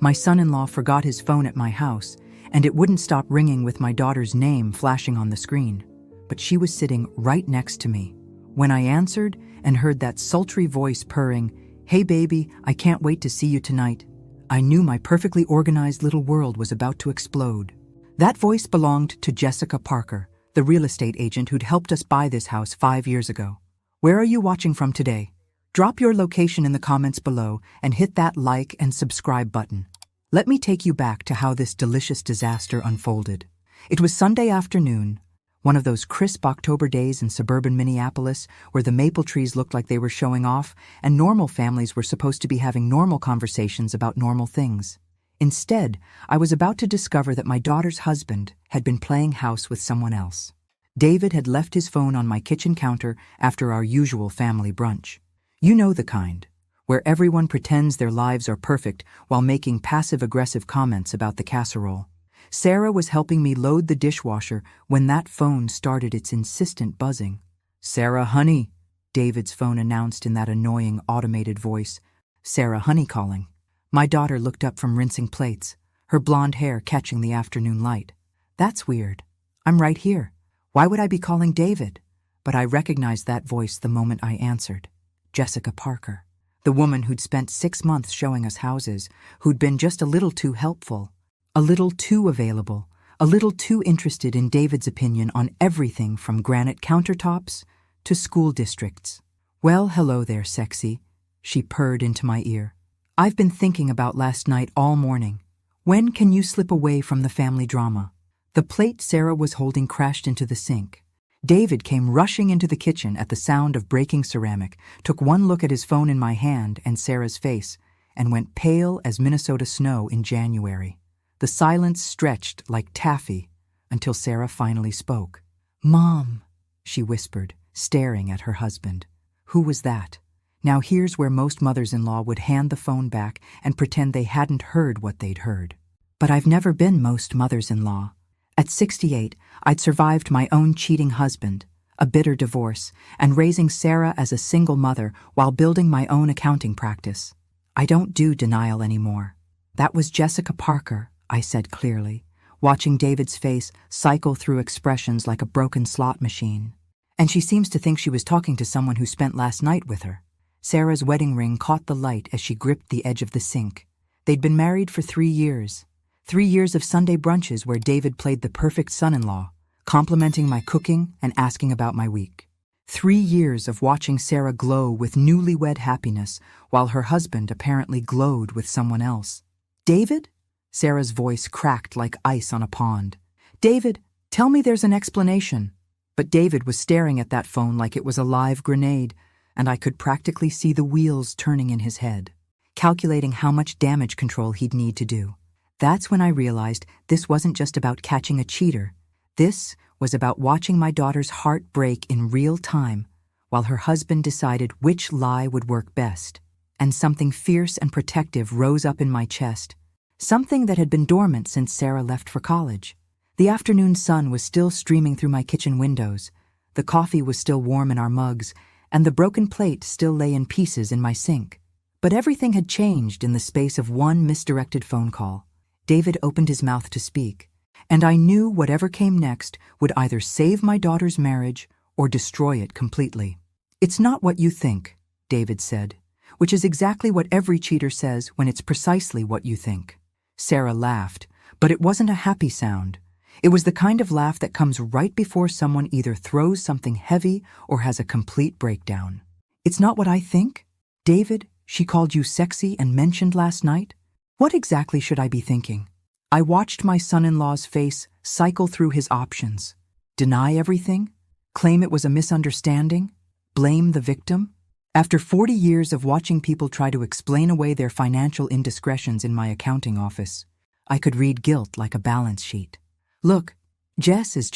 My son-in-law forgot his phone at my house, and it wouldn't stop ringing with my daughter's name flashing on the screen. But she was sitting right next to me. When I answered and heard that sultry voice purring, "Hey baby, I can't wait to see you tonight," I knew my perfectly organized little world was about to explode. That voice belonged to Jessica Parker, the real estate agent who'd helped us buy this house 5 years ago. Where are you watching from today? Drop your location in the comments below and hit that like and subscribe button. Let me take you back to how this delicious disaster unfolded. It was Sunday afternoon, one of those crisp October days in suburban Minneapolis where the maple trees looked like they were showing off and normal families were supposed to be having normal conversations about normal things. Instead, I was about to discover that my daughter's husband had been playing house with someone else. David had left his phone on my kitchen counter after our usual family brunch. You know the kind, where everyone pretends their lives are perfect while making passive-aggressive comments about the casserole. Sarah was helping me load the dishwasher when that phone started its insistent buzzing. "Sarah, honey," David's phone announced in that annoying automated voice. "Sarah, honey calling." My daughter looked up from rinsing plates, her blonde hair catching the afternoon light. "That's weird. I'm right here. Why would I be calling David?" But I recognized that voice the moment I answered. Jessica Parker, the woman who'd spent 6 months showing us houses, who'd been just a little too helpful, a little too available, a little too interested in David's opinion on everything from granite countertops to school districts. "Well, hello there, sexy," she purred into my ear. "I've been thinking about last night all morning. When can you slip away from the family drama?" The plate Sarah was holding crashed into the sink. David came rushing into the kitchen at the sound of breaking ceramic, took one look at his phone in my hand and Sarah's face, and went pale as Minnesota snow in January. The silence stretched like taffy until Sarah finally spoke. "Mom," she whispered, staring at her husband. Who was that? Now here's where most mothers-in-law would hand the phone back and pretend they hadn't heard what they'd heard. But I've never been most mothers-in-law. At 68, I'd survived my own cheating husband, a bitter divorce, and raising Sarah as a single mother while building my own accounting practice. I don't do denial anymore. "That was Jessica Parker," I said clearly, watching David's face cycle through expressions like a broken slot machine. "And she seems to think she was talking to someone who spent last night with her." Sarah's wedding ring caught the light as she gripped the edge of the sink. They'd been married for 3 years. 3 years of Sunday brunches where David played the perfect son-in-law, complimenting my cooking and asking about my week. 3 years of watching Sarah glow with newlywed happiness while her husband apparently glowed with someone else. "David?" Sarah's voice cracked like ice on a pond. "David, tell me there's an explanation." But David was staring at that phone like it was a live grenade, and I could practically see the wheels turning in his head, calculating how much damage control he'd need to do. That's when I realized this wasn't just about catching a cheater. This was about watching my daughter's heart break in real time while her husband decided which lie would work best. And something fierce and protective rose up in my chest, something that had been dormant since Sarah left for college. The afternoon sun was still streaming through my kitchen windows, the coffee was still warm in our mugs, and the broken plate still lay in pieces in my sink. But everything had changed in the space of one misdirected phone call. David opened his mouth to speak, and I knew whatever came next would either save my daughter's marriage or destroy it completely. "It's not what you think," David said, which is exactly what every cheater says when it's precisely what you think. Sarah laughed, but it wasn't a happy sound. It was the kind of laugh that comes right before someone either throws something heavy or has a complete breakdown. "It's not what I think? David, she called you sexy and mentioned last night? What exactly should I be thinking?" I watched my son-in-law's face cycle through his options. Deny everything? Claim it was a misunderstanding? Blame the victim? After 40 years of watching people try to explain away their financial indiscretions in my accounting office, I could read guilt like a balance sheet. "Look, Jess is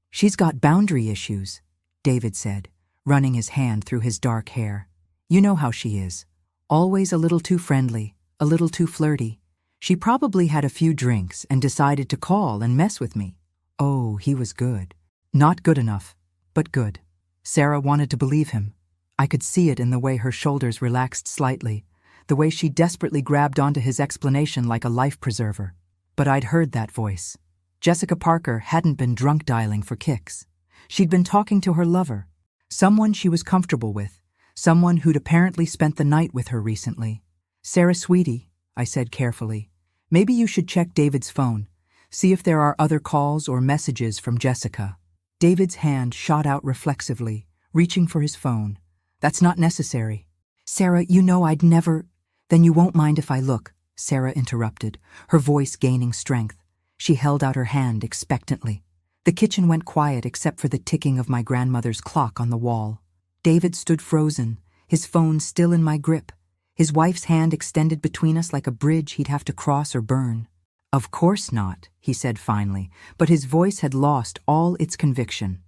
she's got boundary issues," David said, running his hand through his dark hair. "You know how she is. Always a little too friendly, a little too flirty. She probably had a few drinks and decided to call and mess with me." Oh, he was good. Not good enough, but good. Sarah wanted to believe him. I could see it in the way her shoulders relaxed slightly, the way she desperately grabbed onto his explanation like a life preserver. But I'd heard that voice. Jessica Parker hadn't been drunk dialing for kicks. She'd been talking to her lover, someone she was comfortable with, someone who'd apparently spent the night with her recently. "Sarah, sweetie," I said carefully, "maybe you should check David's phone, see if there are other calls or messages from Jessica." David's hand shot out reflexively, reaching for his phone. "That's not necessary." "Sarah, you know I'd never—" "Then you won't mind if I look," Sarah interrupted, her voice gaining strength. She held out her hand expectantly. The kitchen went quiet except for the ticking of my grandmother's clock on the wall. David stood frozen, his phone still in my grip, his wife's hand extended between us like a bridge he'd have to cross or burn. "Of course not," he said finally, but his voice had lost all its conviction.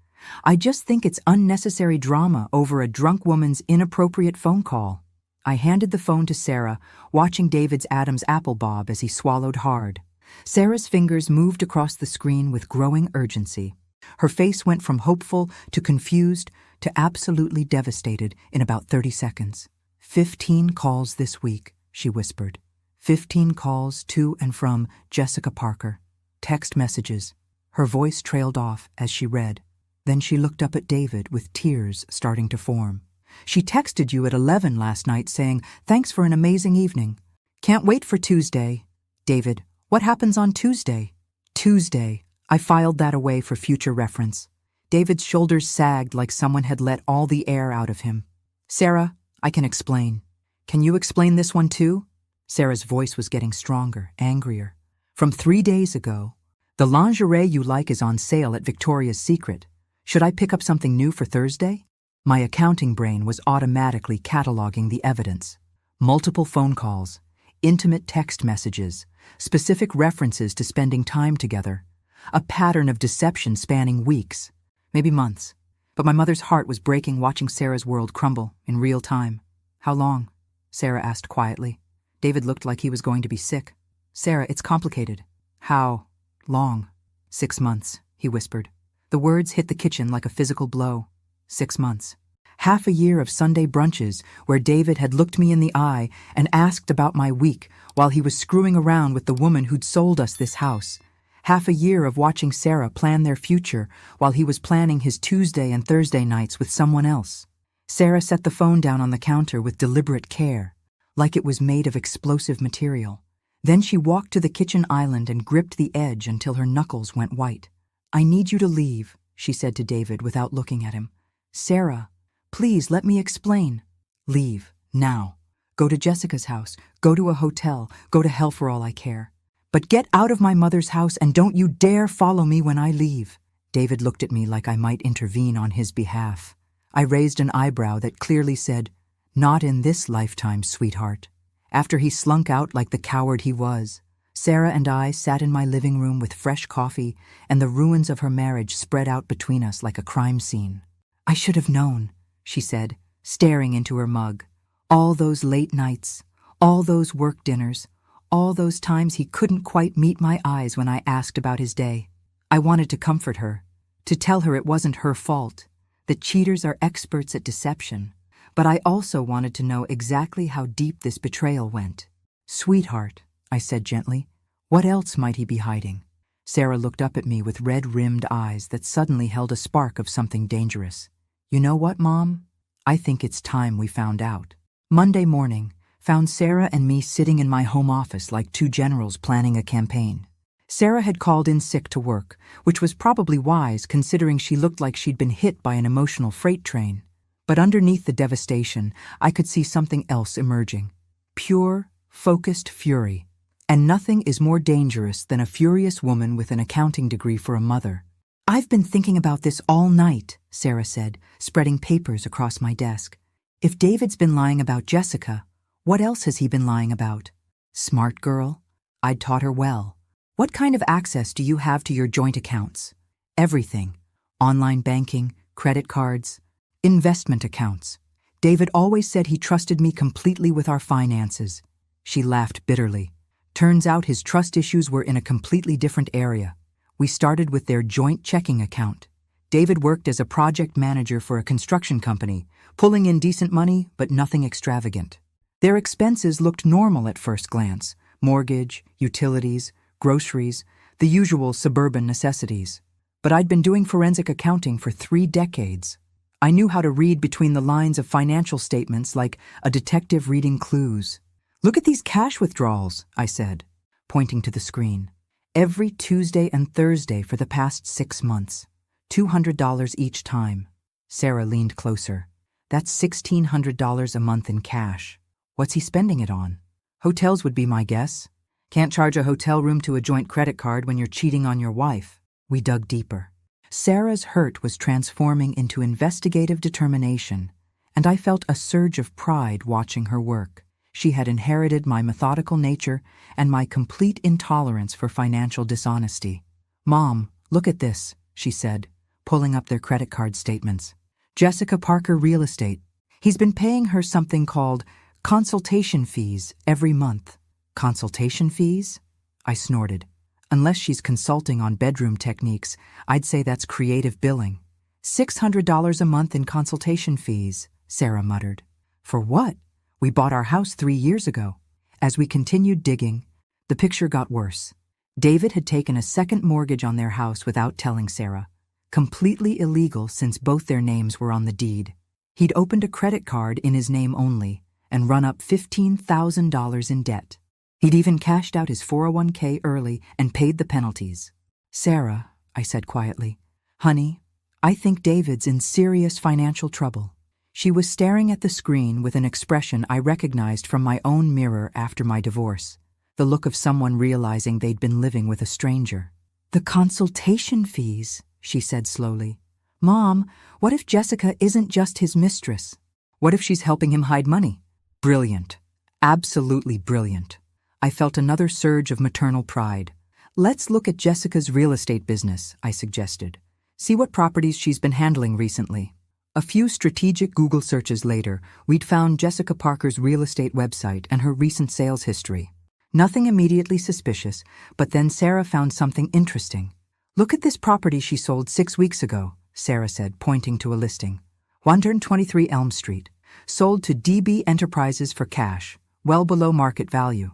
"I just think it's unnecessary drama over a drunk woman's inappropriate phone call." I handed the phone to Sarah, watching David's Adam's apple bob as he swallowed hard. Sarah's fingers moved across the screen with growing urgency. Her face went from hopeful to confused to absolutely devastated in about 30 seconds. 15 calls this week," she whispered. 15 calls to and from Jessica Parker. Text messages. Her voice trailed off as she read. Then she looked up at David with tears starting to form. "She texted you at 11 last night saying, 'Thanks for an amazing evening. Can't wait for Tuesday.' David, what happens on Tuesday?" "Tuesday." I filed that away for future reference. David's shoulders sagged like someone had let all the air out of him. "Sarah, I can explain." "Can you explain this one too?" Sarah's voice was getting stronger, angrier. "From 3 days ago, the lingerie you like is on sale at Victoria's Secret. Should I pick up something new for Thursday?" My accounting brain was automatically cataloging the evidence. Multiple phone calls, intimate text messages, specific references to spending time together, a pattern of deception spanning weeks, maybe months. But my mother's heart was breaking watching Sarah's world crumble in real time. "How long?" Sarah asked quietly. David looked like he was going to be sick. "Sarah, it's complicated." "How long?" "6 months," he whispered. The words hit the kitchen like a physical blow. 6 months. Half a year of Sunday brunches where David had looked me in the eye and asked about my week while he was screwing around with the woman who'd sold us this house. Half a year of watching Sarah plan their future while he was planning his Tuesday and Thursday nights with someone else. Sarah set the phone down on the counter with deliberate care, like it was made of explosive material. Then she walked to the kitchen island and gripped the edge until her knuckles went white. "I need you to leave," she said to David without looking at him. "Sarah, please let me explain." "Leave, now. Go to Jessica's house, go to a hotel, go to hell for all I care. But get out of my mother's house and don't you dare follow me when I leave." David looked at me like I might intervene on his behalf. I raised an eyebrow that clearly said, "Not in this lifetime, sweetheart." After he slunk out like the coward he was, Sarah and I sat in my living room with fresh coffee and the ruins of her marriage spread out between us like a crime scene. "I should have known," she said, staring into her mug. "All those late nights, all those work dinners, all those times he couldn't quite meet my eyes when I asked about his day. I wanted to comfort her, to tell her it wasn't her fault, that cheaters are experts at deception. But I also wanted to know exactly how deep this betrayal went. "Sweetheart," I said gently, "what else might he be hiding?" Sarah looked up at me with red-rimmed eyes that suddenly held a spark of something dangerous. "You know what, Mom? I think it's time we found out." Monday morning found Sarah and me sitting in my home office like two generals planning a campaign. Sarah had called in sick to work, which was probably wise considering she looked like she'd been hit by an emotional freight train. But underneath the devastation, I could see something else emerging. Pure, focused fury. And nothing is more dangerous than a furious woman with an accounting degree for a mother. "I've been thinking about this all night," Sarah said, spreading papers across my desk. "If David's been lying about Jessica, what else has he been lying about?" "Smart girl. I'd taught her well. What kind of access do you have to your joint accounts?" "Everything. Online banking, credit cards, investment accounts. David always said he trusted me completely with our finances." She laughed bitterly. Turns out his trust issues were in a completely different area. We started with their joint checking account. David worked as a project manager for a construction company, pulling in decent money but nothing extravagant. Their expenses looked normal at first glance: mortgage, utilities, groceries, the usual suburban necessities. But I'd been doing forensic accounting for 3 decades. I knew how to read between the lines of financial statements like a detective reading clues. "Look at these cash withdrawals," I said, pointing to the screen. "Every Tuesday and Thursday for the past 6 months. $200 each time." Sarah leaned closer. "That's $1,600 a month in cash. What's he spending it on?" "Hotels would be my guess. Can't charge a hotel room to a joint credit card when you're cheating on your wife." We dug deeper. Sarah's hurt was transforming into investigative determination, and I felt a surge of pride watching her work. She had inherited my methodical nature and my complete intolerance for financial dishonesty. "Mom, look at this," she said, pulling up their credit card statements. "Jessica Parker Real Estate. He's been paying her something called consultation fees every month." "Consultation fees?" I snorted. "Unless she's consulting on bedroom techniques, I'd say that's creative billing." $600 a month in consultation fees," Sarah muttered. "For what? We bought our house 3 years ago." As we continued digging, the picture got worse. David had taken a second mortgage on their house without telling Sarah. Completely illegal since both their names were on the deed. He'd opened a credit card in his name only and run up $15,000 in debt. He'd even cashed out his 401k early and paid the penalties. "Sarah," I said quietly, "honey, I think David's in serious financial trouble." She was staring at the screen with an expression I recognized from my own mirror after my divorce, the look of someone realizing they'd been living with a stranger. "The consultation fees," she said slowly. "Mom, what if Jessica isn't just his mistress? What if she's helping him hide money?" Brilliant. Absolutely brilliant. I felt another surge of maternal pride. "Let's look at Jessica's real estate business," I suggested. "See what properties she's been handling recently." A few strategic Google searches later, we'd found Jessica Parker's real estate website and her recent sales history. Nothing immediately suspicious, but then Sarah found something interesting. "Look at this property she sold 6 weeks ago," Sarah said, pointing to a listing. 123 Elm Street. Sold to DB Enterprises for cash, well below market value.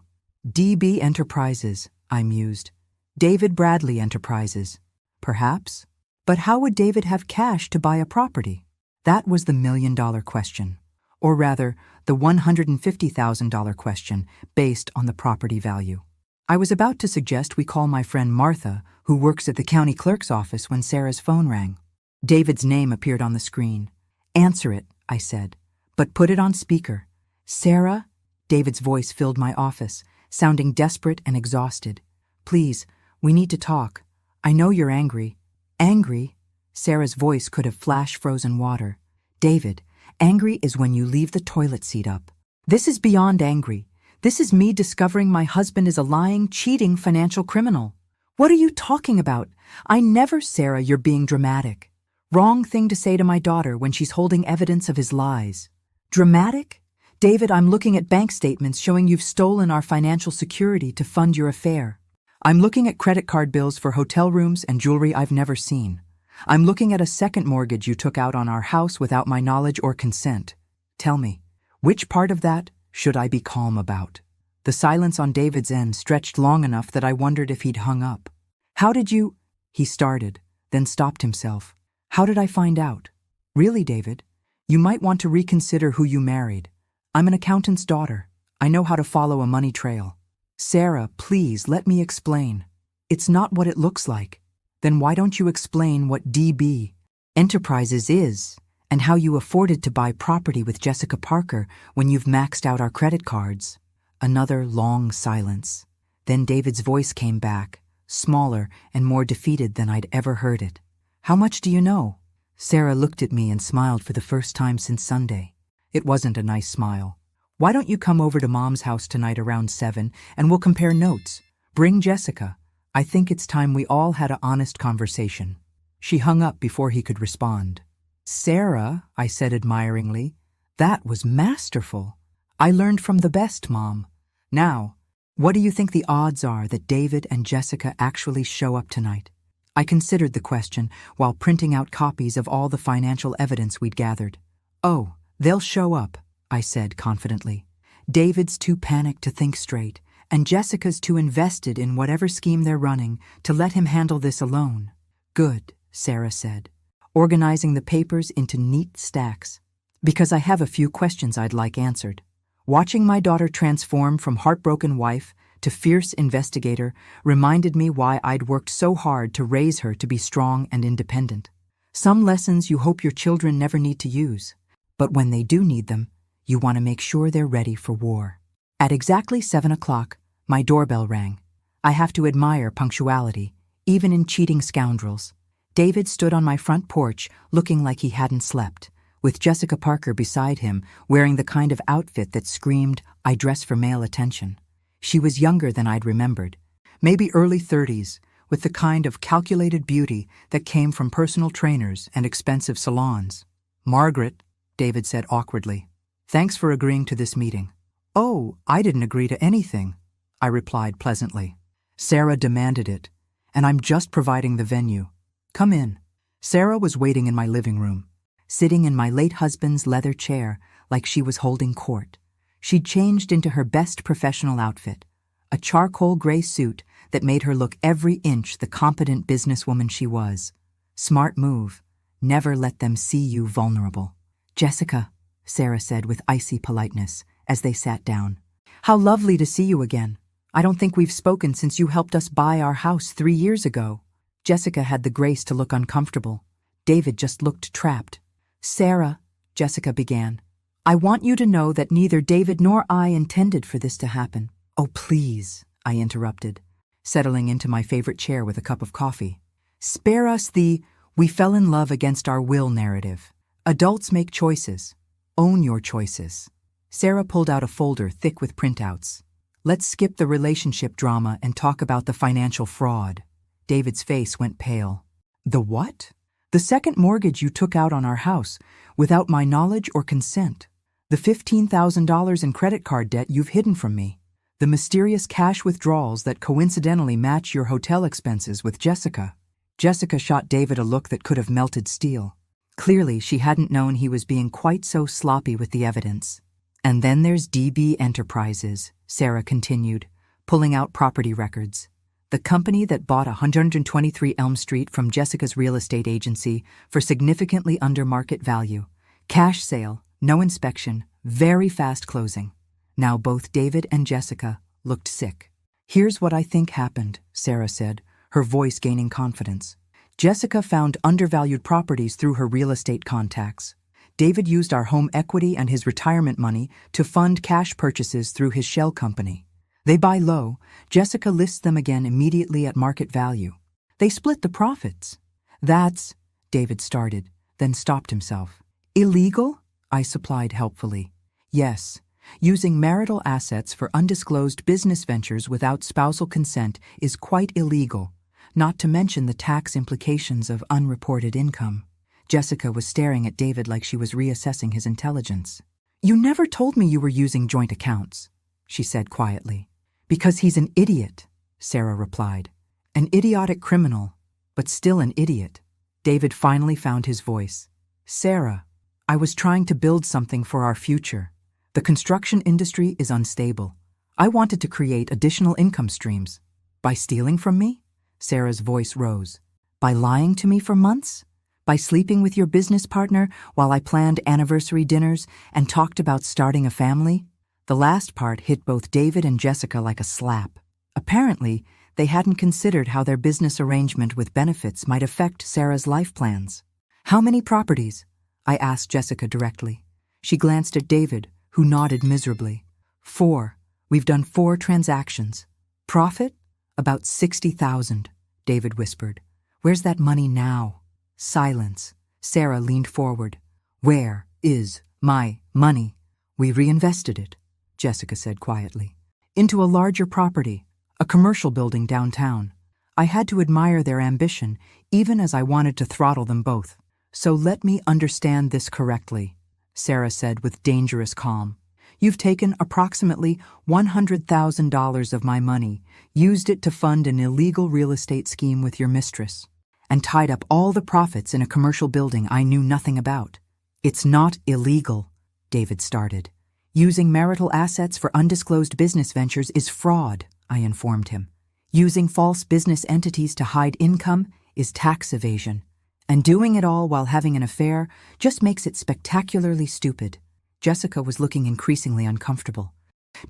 DB Enterprises, I mused. David Bradley Enterprises. Perhaps? But how would David have cash to buy a property? That was the $1,000,000 question. Or rather, the $150,000 question based on the property value. I was about to suggest we call my friend Martha, who works at the county clerk's office, when Sarah's phone rang. David's name appeared on the screen. "Answer it," I said, "but put it on speaker." "Sarah?" David's voice filled my office, sounding desperate and exhausted. "Please, we need to talk. I know you're angry." "Angry?" Sarah's voice could have flash-frozen water. "David, angry is when you leave the toilet seat up. This is beyond angry. This is me discovering my husband is a lying, cheating financial criminal." "What are you talking about? I never..." "Sarah, you're being dramatic. Wrong thing to say to my daughter when she's holding evidence of his lies." "Dramatic? David, I'm looking at bank statements showing you've stolen our financial security to fund your affair. I'm looking at credit card bills for hotel rooms and jewelry I've never seen. I'm looking at a second mortgage you took out on our house without my knowledge or consent. Tell me, which part of that should I be calm about?" The silence on David's end stretched long enough that I wondered if he'd hung up. "How did you..." he started, then stopped himself. "How did I find out? Really, David, you might want to reconsider who you married. I'm an accountant's daughter. I know how to follow a money trail." "Sarah, please let me explain." "It's not what it looks like." "Then why don't you explain what DB Enterprises is and how you afforded to buy property with Jessica Parker when you've maxed out our credit cards?" Another long silence. Then David's voice came back, smaller and more defeated than I'd ever heard it. "How much do you know?" Sarah looked at me and smiled for the first time since Sunday. It wasn't a nice smile. "Why don't you come over to Mom's house tonight around 7 and we'll compare notes. Bring Jessica. I think it's time we all had an honest conversation." She hung up before he could respond. "Sarah," I said admiringly, "that was masterful. I learned from the best, Mom. Now, what do you think the odds are that David and Jessica actually show up tonight?" I considered the question while printing out copies of all the financial evidence we'd gathered. "Oh, they'll show up," I said confidently. David's too panicked to think straight, and Jessica's too invested in whatever scheme they're running to let him handle this alone. Good, Sarah said, organizing the papers into neat stacks. Because I have a few questions I'd like answered. Watching my daughter transform from heartbroken wife to fierce investigator reminded me why I'd worked so hard to raise her to be strong and independent. Some lessons you hope your children never need to use, but when they do need them, you want to make sure they're ready for war. At exactly 7 o'clock, my doorbell rang. I have to admire punctuality, even in cheating scoundrels. David stood on my front porch looking like he hadn't slept, with Jessica Parker beside him wearing the kind of outfit that screamed, "I dress for male attention." She was younger than I'd remembered, maybe early 30s, with the kind of calculated beauty that came from personal trainers and expensive salons. "Margaret," David said awkwardly, "thanks for agreeing to this meeting." "Oh, I didn't agree to anything," I replied pleasantly. "Sarah demanded it, and I'm just providing the venue. Come in." Sarah was waiting in my living room, sitting in my late husband's leather chair like she was holding court. She'd changed into her best professional outfit, a charcoal gray suit that made her look every inch the competent businesswoman she was. Smart move. Never let them see you vulnerable. "Jessica," Sarah said with icy politeness as they sat down. "How lovely to see you again. I don't think we've spoken since you helped us buy our house 3 years ago." Jessica had the grace to look uncomfortable. David just looked trapped. "Sarah," Jessica began, "I want you to know that neither David nor I intended for this to happen." "Oh, please," I interrupted, settling into my favorite chair with a cup of coffee. "Spare us the 'we fell in love against our will' narrative. Adults make choices. Own your choices." Sarah pulled out a folder thick with printouts. "Let's skip the relationship drama and talk about the financial fraud." David's face went pale. "The what?" "The second mortgage you took out on our house without my knowledge or consent. The $15,000 in credit card debt you've hidden from me. The mysterious cash withdrawals that coincidentally match your hotel expenses with Jessica." Jessica shot David a look that could have melted steel. Clearly, she hadn't known he was being quite so sloppy with the evidence. "And then there's DB Enterprises," Sarah continued, pulling out property records. "The company that bought 123 Elm Street from Jessica's real estate agency for significantly under market value. Cash sale, no inspection, very fast closing." Now both David and Jessica looked sick. "Here's what I think happened," Sarah said, her voice gaining confidence. "Jessica found undervalued properties through her real estate contacts. David used our home equity and his retirement money to fund cash purchases through his shell company. They buy low, Jessica lists them again immediately at market value. They split the profits." "That's," David started, then stopped himself. "Illegal?" I supplied helpfully. "Yes. Using marital assets for undisclosed business ventures without spousal consent is quite illegal, not to mention the tax implications of unreported income." Jessica was staring at David like she was reassessing his intelligence. "You never told me you were using joint accounts," she said quietly. "Because he's an idiot," Sarah replied. "An idiotic criminal, but still an idiot." David finally found his voice. "Sarah, I was trying to build something for our future. The construction industry is unstable. I wanted to create additional income streams." "By stealing from me?" Sarah's voice rose. "By lying to me for months? By sleeping with your business partner while I planned anniversary dinners and talked about starting a family?" The last part hit both David and Jessica like a slap. Apparently, they hadn't considered how their business arrangement with benefits might affect Sarah's life plans. "How many properties?" I asked Jessica directly. She glanced at David, who nodded miserably. 4. We've done 4 transactions. Profit? About 60,000, David whispered. "Where's that money now?" Silence. Sarah leaned forward. "Where is my money?" "We reinvested it," Jessica said quietly, "into a larger property, a commercial building downtown. I had to admire their ambition, even as I wanted to throttle them both. So let me understand this correctly," Sarah said with dangerous calm. "You've taken approximately $100,000 of my money, used it to fund an illegal real estate scheme with your mistress, and tied up all the profits in a commercial building I knew nothing about." "It's not illegal," David started. Using marital assets for undisclosed business ventures is fraud, I informed him. Using false business entities to hide income is tax evasion. And doing it all while having an affair just makes it spectacularly stupid. Jessica was looking increasingly uncomfortable.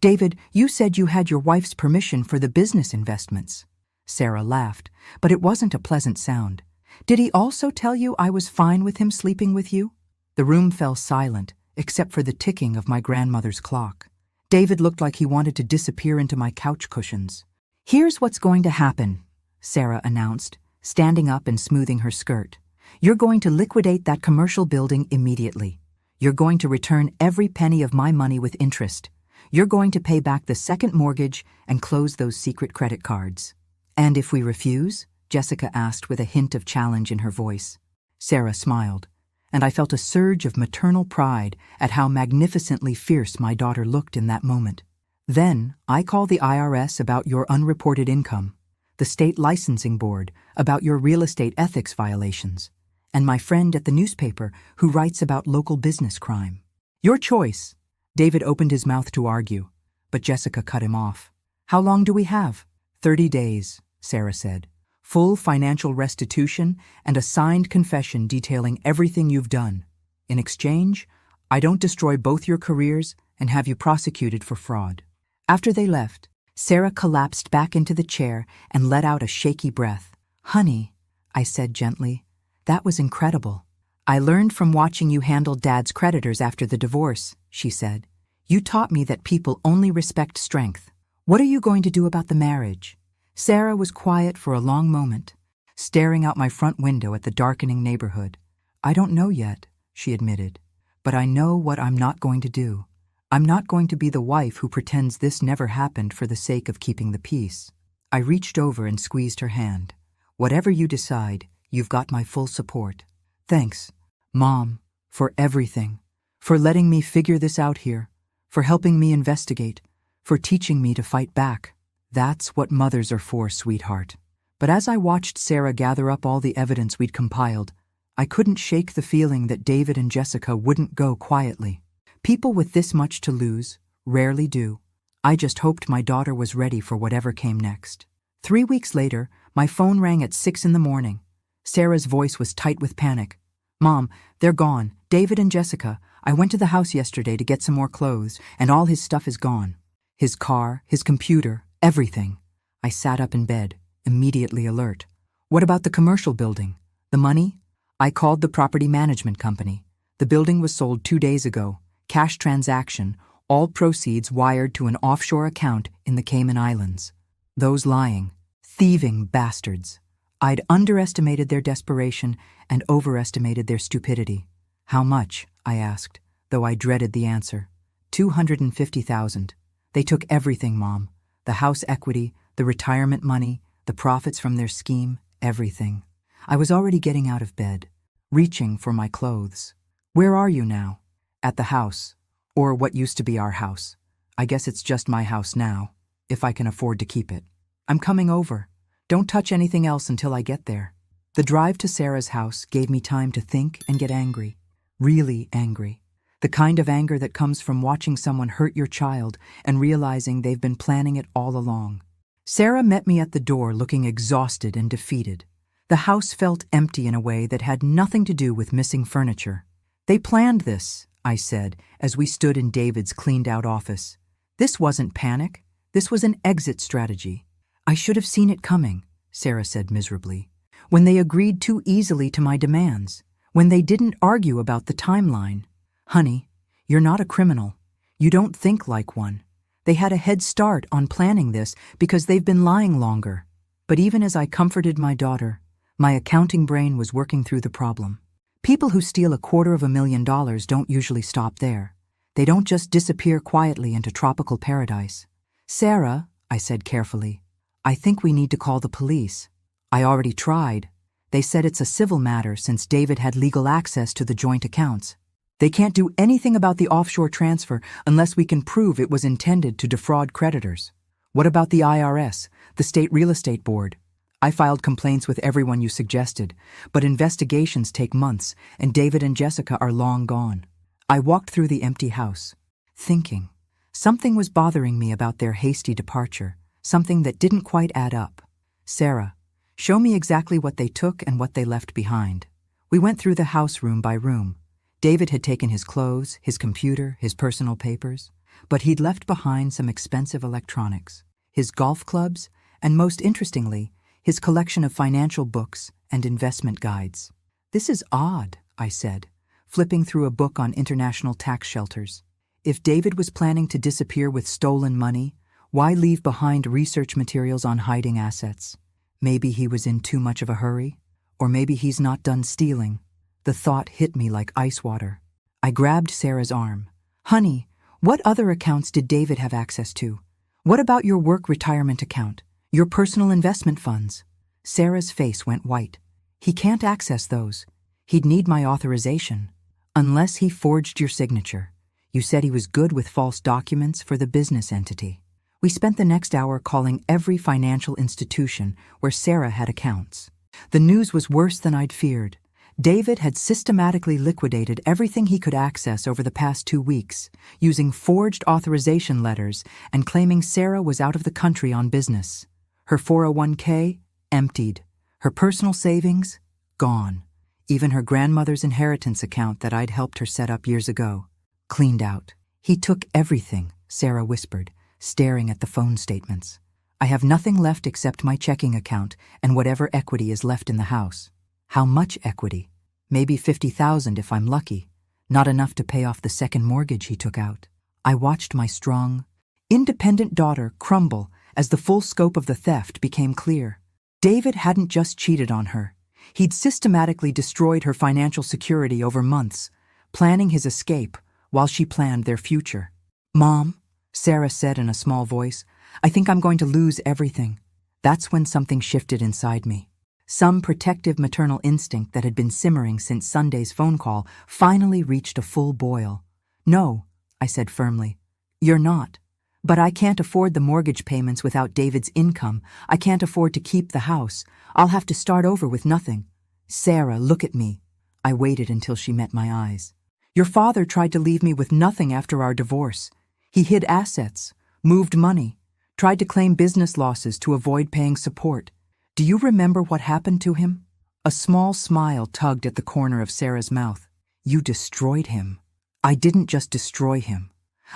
David, you said you had your wife's permission for the business investments. Sarah laughed, but it wasn't a pleasant sound. Did he also tell you I was fine with him sleeping with you? The room fell silent, except for the ticking of my grandmother's clock. David looked like he wanted to disappear into my couch cushions. Here's what's going to happen, Sarah announced, standing up and smoothing her skirt. You're going to liquidate that commercial building immediately. You're going to return every penny of my money with interest. You're going to pay back the second mortgage and close those secret credit cards. And if we refuse? Jessica asked with a hint of challenge in her voice. Sarah smiled, and I felt a surge of maternal pride at how magnificently fierce my daughter looked in that moment. Then I call the IRS about your unreported income, the state licensing board about your real estate ethics violations, and my friend at the newspaper who writes about local business crime. Your choice. David opened his mouth to argue, but Jessica cut him off. How long do we have? 30 days, Sarah said. Full financial restitution and a signed confession detailing everything you've done. In exchange, I don't destroy both your careers and have you prosecuted for fraud. After they left, Sarah collapsed back into the chair and let out a shaky breath. Honey, I said gently, that was incredible. I learned from watching you handle Dad's creditors after the divorce, she said. You taught me that people only respect strength. What are you going to do about the marriage? Sarah was quiet for a long moment, staring out my front window at the darkening neighborhood. I don't know yet, she admitted, but I know what I'm not going to do. I'm not going to be the wife who pretends this never happened for the sake of keeping the peace. I reached over and squeezed her hand. Whatever you decide, you've got my full support. Thanks, Mom, for everything, for letting me figure this out here, for helping me investigate, for teaching me to fight back. That's what mothers are for, sweetheart. But as I watched Sarah gather up all the evidence we'd compiled, I couldn't shake the feeling that David and Jessica wouldn't go quietly. People with this much to lose rarely do. I just hoped my daughter was ready for whatever came next. 3 weeks later, my phone rang at 6 a.m. Sarah's voice was tight with panic. Mom, they're gone. David and Jessica. I went to the house yesterday to get some more clothes, and all his stuff is gone. His car, his computer, everything. I sat up in bed, immediately alert. What about the commercial building? The money? I called the property management company. The building was sold 2 days ago. Cash transaction, all proceeds wired to an offshore account in the Cayman Islands. Those lying, thieving bastards. I'd underestimated their desperation and overestimated their stupidity. How much? I asked, though I dreaded the answer. $250,000. They took everything, Mom. The house equity, the retirement money, the profits from their scheme, everything. I was already getting out of bed, reaching for my clothes. Where are you now? At the house, or what used to be our house. I guess it's just my house now, if I can afford to keep it. I'm coming over. Don't touch anything else until I get there. The drive to Sarah's house gave me time to think and get angry. Really angry. The kind of anger that comes from watching someone hurt your child and realizing they've been planning it all along. Sarah met me at the door looking exhausted and defeated. The house felt empty in a way that had nothing to do with missing furniture. They planned this, I said, as we stood in David's cleaned-out office. This wasn't panic. This was an exit strategy. I should have seen it coming, Sarah said miserably. When they agreed too easily to my demands. When they didn't argue about the timeline. Honey, you're not a criminal. You don't think like one. They had a head start on planning this because they've been lying longer. But even as I comforted my daughter, my accounting brain was working through the problem. People who steal $250,000 don't usually stop there. They don't just disappear quietly into tropical paradise. Sarah, I said carefully, I think we need to call the police. I already tried. They said it's a civil matter since David had legal access to the joint accounts. They can't do anything about the offshore transfer unless we can prove it was intended to defraud creditors. What about the IRS, the State Real Estate Board? I filed complaints with everyone you suggested, but investigations take months, and David and Jessica are long gone. I walked through the empty house, thinking. Something was bothering me about their hasty departure, something that didn't quite add up. Sarah, show me exactly what they took and what they left behind. We went through the house room by room. David had taken his clothes, his computer, his personal papers, but he'd left behind some expensive electronics, his golf clubs, and most interestingly, his collection of financial books and investment guides. This is odd, I said, flipping through a book on international tax shelters. If David was planning to disappear with stolen money, why leave behind research materials on hiding assets? Maybe he was in too much of a hurry, or maybe he's not done stealing. The thought hit me like ice water. I grabbed Sarah's arm. Honey, what other accounts did David have access to? What about your work retirement account? Your personal investment funds? Sarah's face went white. He can't access those. He'd need my authorization. Unless he forged your signature. You said he was good with false documents for the business entity. We spent the next hour calling every financial institution where Sarah had accounts. The news was worse than I'd feared. David had systematically liquidated everything he could access over the past 2 weeks, using forged authorization letters and claiming Sarah was out of the country on business. Her 401k, emptied. Her personal savings, gone. Even her grandmother's inheritance account that I'd helped her set up years ago, cleaned out. He took everything, Sarah whispered, staring at the phone statements. I have nothing left except my checking account and whatever equity is left in the house. How much equity? Maybe $50,000 if I'm lucky. Not enough to pay off the second mortgage he took out. I watched my strong, independent daughter crumble as the full scope of the theft became clear. David hadn't just cheated on her. He'd systematically destroyed her financial security over months, planning his escape while she planned their future. Mom, Sarah said in a small voice, I think I'm going to lose everything. That's when something shifted inside me. Some protective maternal instinct that had been simmering since Sunday's phone call finally reached a full boil. No, I said firmly. You're not. But I can't afford the mortgage payments without David's income. I can't afford to keep the house. I'll have to start over with nothing. Sarah, look at me. I waited until she met my eyes. Your father tried to leave me with nothing after our divorce. He hid assets, moved money, tried to claim business losses to avoid paying support. Do you remember what happened to him? A small smile tugged at the corner of Sarah's mouth. You destroyed him. I didn't just destroy him.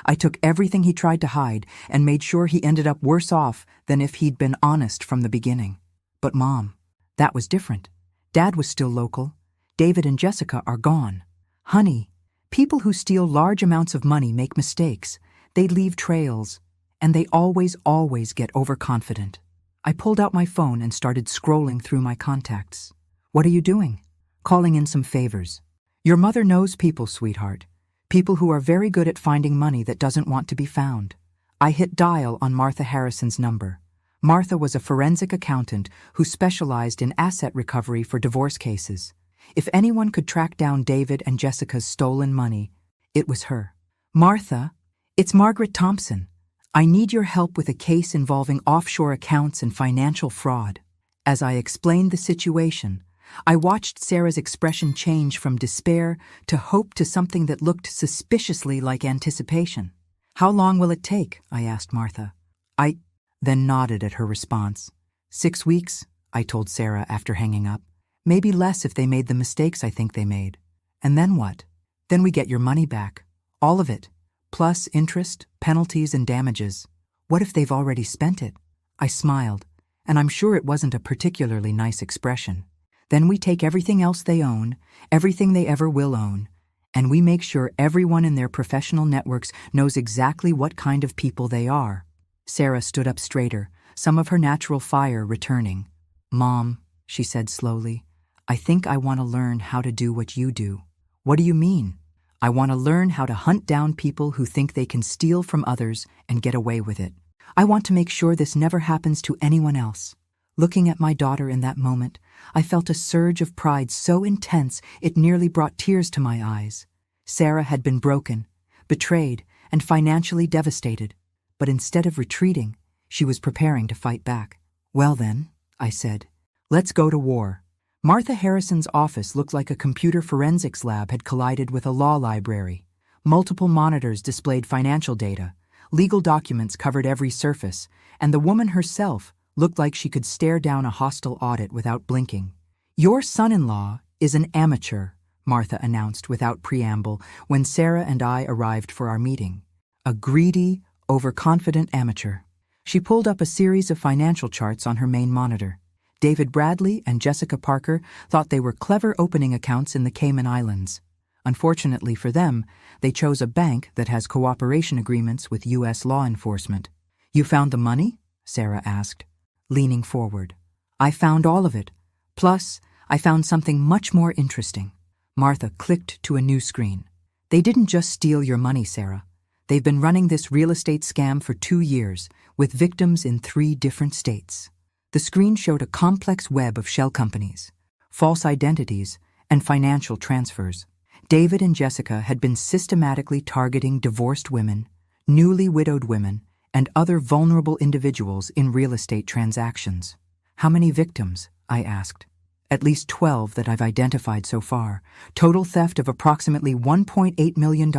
I took everything he tried to hide and made sure he ended up worse off than if he'd been honest from the beginning. But Mom, that was different. Dad was still local. David and Jessica are gone. Honey, people who steal large amounts of money make mistakes. They leave trails, and they always get overconfident. I pulled out my phone and started scrolling through my contacts. What are you doing? Calling in some favors. Your mother knows people, sweetheart. People who are very good at finding money that doesn't want to be found. I hit dial on Martha Harrison's number. Martha was a forensic accountant who specialized in asset recovery for divorce cases. If anyone could track down David and Jessica's stolen money, it was her. Martha, it's Margaret Thompson. I need your help with a case involving offshore accounts and financial fraud. As I explained the situation, I watched Sarah's expression change from despair to hope to something that looked suspiciously like anticipation. How long will it take? I asked Martha. I then nodded at her response. 6 weeks, I told Sarah after hanging up. Maybe less if they made the mistakes I think they made. And then what? Then we get your money back. All of it. Plus interest, penalties, and damages. What if they've already spent it? I smiled, and I'm sure it wasn't a particularly nice expression. Then we take everything else they own, everything they ever will own, and we make sure everyone in their professional networks knows exactly what kind of people they are. Sarah stood up straighter, some of her natural fire returning. Mom, she said slowly, I think I want to learn how to do what you do. What do you mean? I want to learn how to hunt down people who think they can steal from others and get away with it. I want to make sure this never happens to anyone else. Looking at my daughter in that moment, I felt a surge of pride so intense it nearly brought tears to my eyes. Sarah had been broken, betrayed, and financially devastated. But instead of retreating, she was preparing to fight back. Well then, I said, let's go to war. Martha Harrison's office looked like a computer forensics lab had collided with a law library. Multiple monitors displayed financial data, legal documents covered every surface, and the woman herself looked like she could stare down a hostile audit without blinking. "Your son-in-law is an amateur," Martha announced without preamble when Sarah and I arrived for our meeting. "A greedy, overconfident amateur." She pulled up a series of financial charts on her main monitor. David Bradley and Jessica Parker thought they were clever opening accounts in the Cayman Islands. Unfortunately for them, they chose a bank that has cooperation agreements with U.S. law enforcement. "You found the money?" Sarah asked, leaning forward. "I found all of it. Plus, I found something much more interesting." Martha clicked to a new screen. "They didn't just steal your money, Sarah. They've been running this real estate scam for 2 years, with victims in 3 different states." The screen showed a complex web of shell companies, false identities, and financial transfers. David and Jessica had been systematically targeting divorced women, newly widowed women, and other vulnerable individuals in real estate transactions. "How many victims?" I asked. "At least 12 that I've identified so far. Total theft of approximately $1.8 million.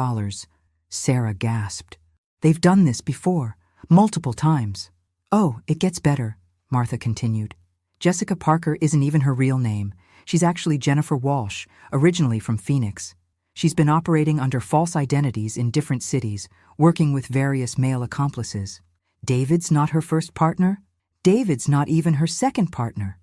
Sarah gasped. "They've done this before, multiple times." "Oh, it gets better," Martha continued. "Jessica Parker isn't even her real name. She's actually Jennifer Walsh, originally from Phoenix. She's been operating under false identities in different cities, working with various male accomplices. David's not her first partner. David's not even her second partner.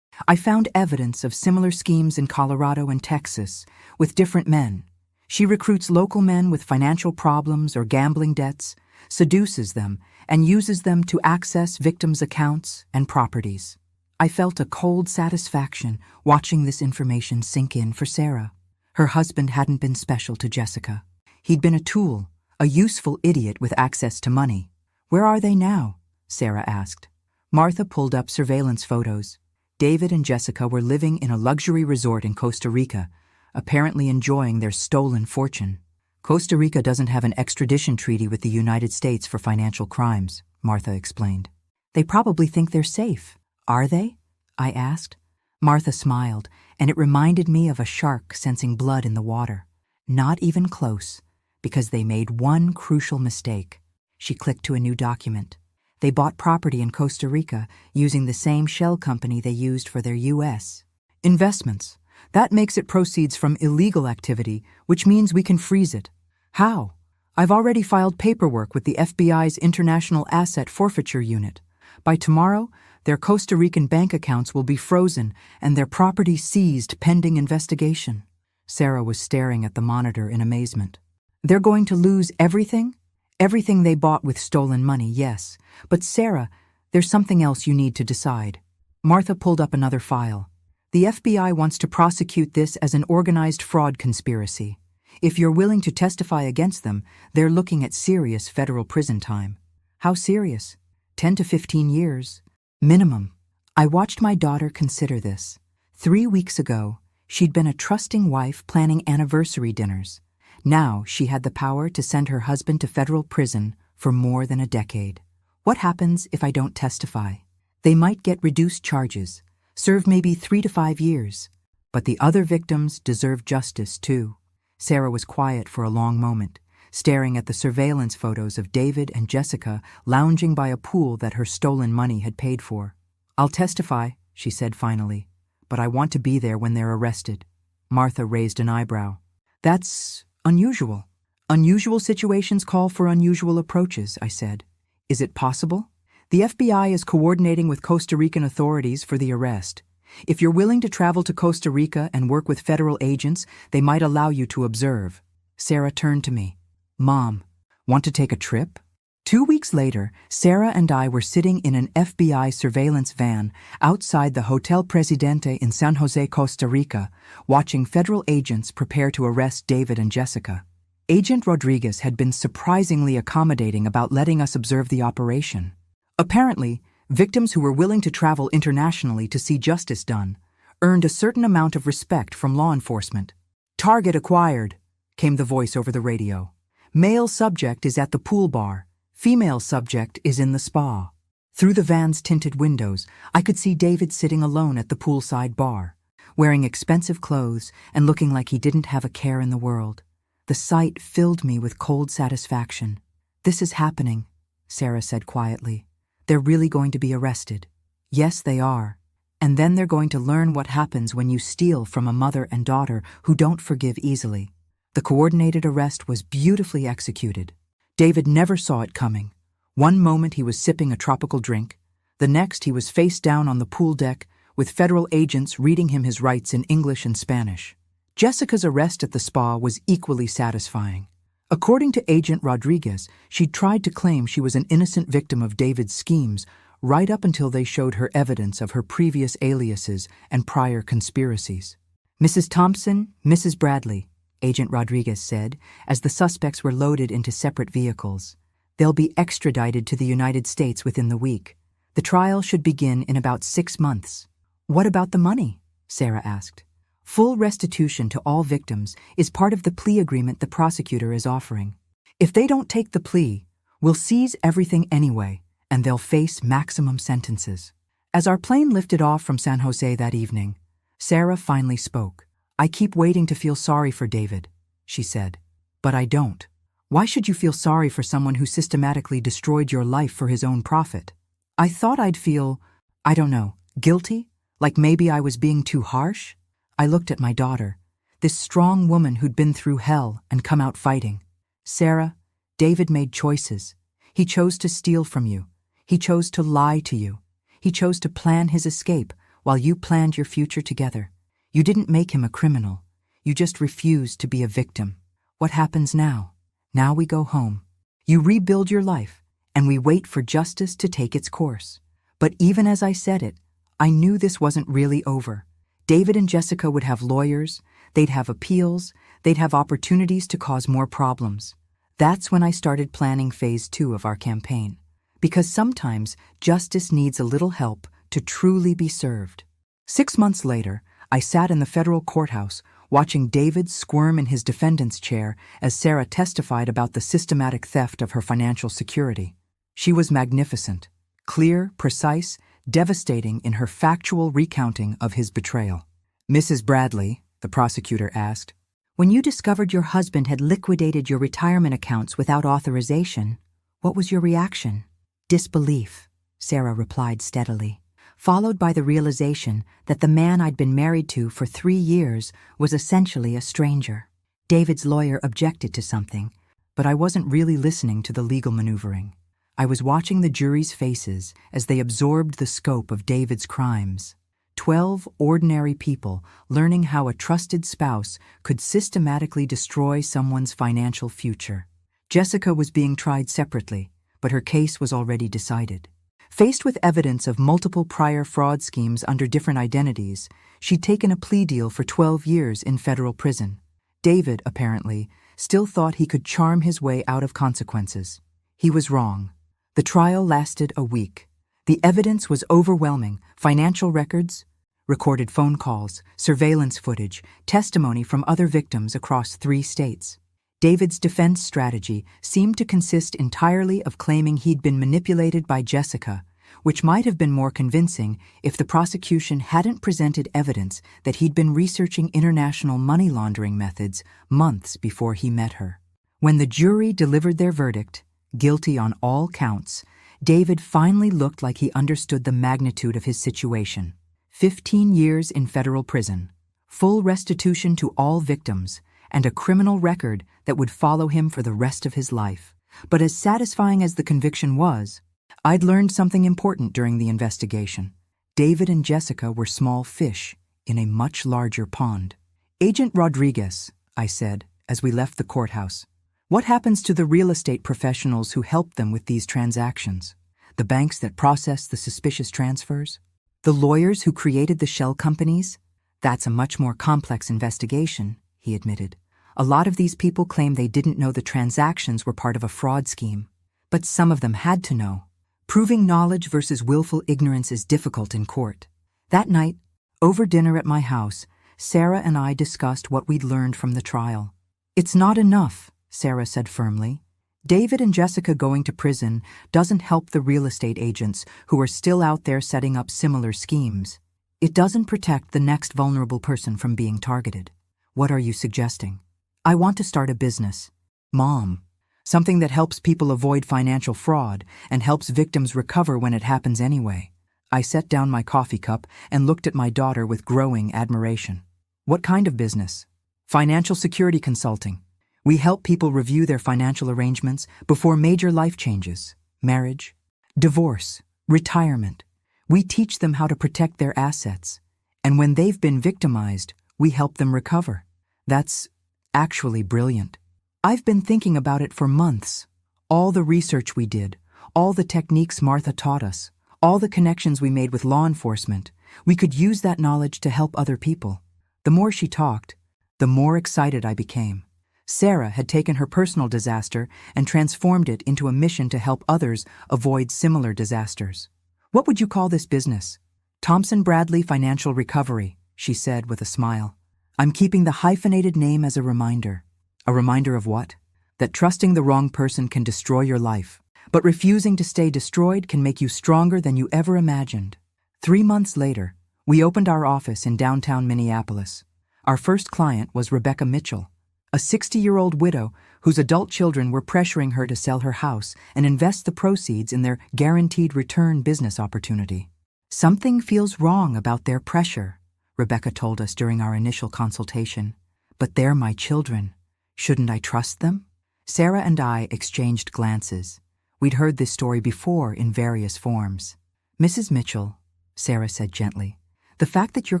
I found evidence of similar schemes in Colorado and Texas, with different men. She recruits local men with financial problems or gambling debts, seduces them, and uses them to access victims' accounts and properties." I felt a cold satisfaction watching this information sink in for Sarah. Her husband hadn't been special to Jessica. He'd been a tool, a useful idiot with access to money. "Where are they now?" Sarah asked. Martha pulled up surveillance photos. David and Jessica were living in a luxury resort in Costa Rica, apparently enjoying their stolen fortune. "Costa Rica doesn't have an extradition treaty with the United States for financial crimes," Martha explained. "They probably think they're safe. Are they?" I asked. Martha smiled, and it reminded me of a shark sensing blood in the water. "Not even close, because they made one crucial mistake." She clicked to a new document. They bought property in Costa Rica using the same shell company they used for their U.S. investments. That makes it proceeds from illegal activity, which means we can freeze it. "How?" "I've already filed paperwork with the FBI's International Asset Forfeiture Unit. By tomorrow, their Costa Rican bank accounts will be frozen and their property seized pending investigation." Sarah was staring at the monitor in amazement. "They're going to lose everything?" "Everything they bought with stolen money, yes. But Sarah, there's something else you need to decide." Martha pulled up another file. "The FBI wants to prosecute this as an organized fraud conspiracy. If you're willing to testify against them, they're looking at serious federal prison time." "How serious?" 10 to 15 years. Minimum. I watched my daughter consider this. 3 weeks ago, she'd been a trusting wife planning anniversary dinners. Now she had the power to send her husband to federal prison for more than a decade. What happens if I don't testify? They might get reduced charges, serve maybe 3 to 5 years. But the other victims deserve justice too. Sarah was quiet for a long moment, staring at the surveillance photos of David and Jessica lounging by a pool that her stolen money had paid for. "I'll testify," she said finally, "but I want to be there when they're arrested." Martha raised an eyebrow. "That's unusual." "Unusual situations call for unusual approaches," I said. "Is it possible?" "The FBI is coordinating with Costa Rican authorities for the arrest. If you're willing to travel to Costa Rica and work with federal agents, they might allow you to observe." Sarah turned to me. "Mom, want to take a trip?" 2 weeks later, Sarah and I were sitting in an FBI surveillance van outside the Hotel Presidente in San Jose, Costa Rica, watching federal agents prepare to arrest David and Jessica. Agent Rodriguez had been surprisingly accommodating about letting us observe the operation. Apparently, victims who were willing to travel internationally to see justice done earned a certain amount of respect from law enforcement. "Target acquired," came the voice over the radio. "Male subject is at the pool bar. Female subject is in the spa." Through the van's tinted windows, I could see David sitting alone at the poolside bar, wearing expensive clothes and looking like he didn't have a care in the world. The sight filled me with cold satisfaction. "This is happening," Sarah said quietly. "They're really going to be arrested." "Yes, they are. And then they're going to learn what happens when you steal from a mother and daughter who don't forgive easily." The coordinated arrest was beautifully executed. David never saw it coming. One moment he was sipping a tropical drink. The next he was face down on the pool deck with federal agents reading him his rights in English and Spanish. Jessica's arrest at the spa was equally satisfying. According to Agent Rodriguez, she'd tried to claim she was an innocent victim of David's schemes right up until they showed her evidence of her previous aliases and prior conspiracies. "Mrs. Thompson, Mrs. Bradley," Agent Rodriguez said, as the suspects were loaded into separate vehicles. "They'll be extradited to the United States within the week. The trial should begin in about 6 months." "What about the money?" Sarah asked. "Full restitution to all victims is part of the plea agreement the prosecutor is offering. If they don't take the plea, we'll seize everything anyway, and they'll face maximum sentences." As our plane lifted off from San Jose that evening, Sarah finally spoke. "I keep waiting to feel sorry for David," she said. "But I don't. Why should you feel sorry for someone who systematically destroyed your life for his own profit? I thought I'd feel, I don't know, guilty? Like maybe I was being too harsh?" I looked at my daughter, this strong woman who'd been through hell and come out fighting. "Sarah, David made choices. He chose to steal from you. He chose to lie to you. He chose to plan his escape while you planned your future together. You didn't make him a criminal. You just refused to be a victim. What happens now? Now we go home. You rebuild your life, and we wait for justice to take its course." But even as I said it, I knew this wasn't really over. David and Jessica would have lawyers, they'd have appeals, they'd have opportunities to cause more problems. That's when I started planning phase 2 of our campaign. Because sometimes justice needs a little help to truly be served. 6 months later, I sat in the federal courthouse watching David squirm in his defendant's chair as Sarah testified about the systematic theft of her financial security. She was magnificent, clear, precise, devastating in her factual recounting of his betrayal. "Mrs. Bradley," the prosecutor asked, "when you discovered your husband had liquidated your retirement accounts without authorization, what was your reaction?" "Disbelief," Sarah replied steadily, followed by the realization that the man I'd been married to for 3 years was essentially a stranger. David's lawyer objected to something, but I wasn't really listening to the legal maneuvering. I was watching the jury's faces as they absorbed the scope of David's crimes. 12 ordinary people learning how a trusted spouse could systematically destroy someone's financial future. Jessica was being tried separately, but her case was already decided. Faced with evidence of multiple prior fraud schemes under different identities, she'd taken a plea deal for 12 years in federal prison. David, apparently, still thought he could charm his way out of consequences. He was wrong. The trial lasted a week. The evidence was overwhelming: financial records, recorded phone calls, surveillance footage, testimony from other victims across 3 states. David's defense strategy seemed to consist entirely of claiming he'd been manipulated by Jessica, which might have been more convincing if the prosecution hadn't presented evidence that he'd been researching international money laundering methods months before he met her. When the jury delivered their verdict, guilty on all counts, David finally looked like he understood the magnitude of his situation. 15 years in federal prison, full restitution to all victims, and a criminal record that would follow him for the rest of his life. But as satisfying as the conviction was, I'd learned something important during the investigation. David and Jessica were small fish in a much larger pond. "Agent Rodriguez," I said as we left the courthouse, "what happens to the real estate professionals who helped them with these transactions? The banks that processed the suspicious transfers? The lawyers who created the shell companies?" "That's a much more complex investigation," he admitted. "A lot of these people claim they didn't know the transactions were part of a fraud scheme. But some of them had to know. Proving knowledge versus willful ignorance is difficult in court." That night, over dinner at my house, Sarah and I discussed what we'd learned from the trial. "It's not enough," Sarah said firmly. "David and Jessica going to prison doesn't help the real estate agents who are still out there setting up similar schemes. It doesn't protect the next vulnerable person from being targeted. What are you suggesting?" I want to start a business. Mom. Something that helps people avoid financial fraud and helps victims recover when it happens anyway. I set down my coffee cup and looked at my daughter with growing admiration. What kind of business? Financial security consulting. We help people review their financial arrangements before major life changes, marriage, divorce, retirement. We teach them how to protect their assets. And when they've been victimized, we help them recover. That's actually brilliant. I've been thinking about it for months. All the research we did, all the techniques Martha taught us, all the connections we made with law enforcement, we could use that knowledge to help other people. The more she talked, the more excited I became. Sarah had taken her personal disaster and transformed it into a mission to help others avoid similar disasters. What would you call this business? Thompson Bradley Financial Recovery, she said with a smile. I'm keeping the hyphenated name as a reminder. A reminder of what? That trusting the wrong person can destroy your life, but refusing to stay destroyed can make you stronger than you ever imagined. 3 months later, we opened our office in downtown Minneapolis. Our first client was Rebecca Mitchell, a 60-year-old widow whose adult children were pressuring her to sell her house and invest the proceeds in their guaranteed return business opportunity. Something feels wrong about their pressure, Rebecca told us during our initial consultation. But they're my children. Shouldn't I trust them? Sarah and I exchanged glances. We'd heard this story before in various forms. Mrs. Mitchell, Sarah said gently, the fact that you're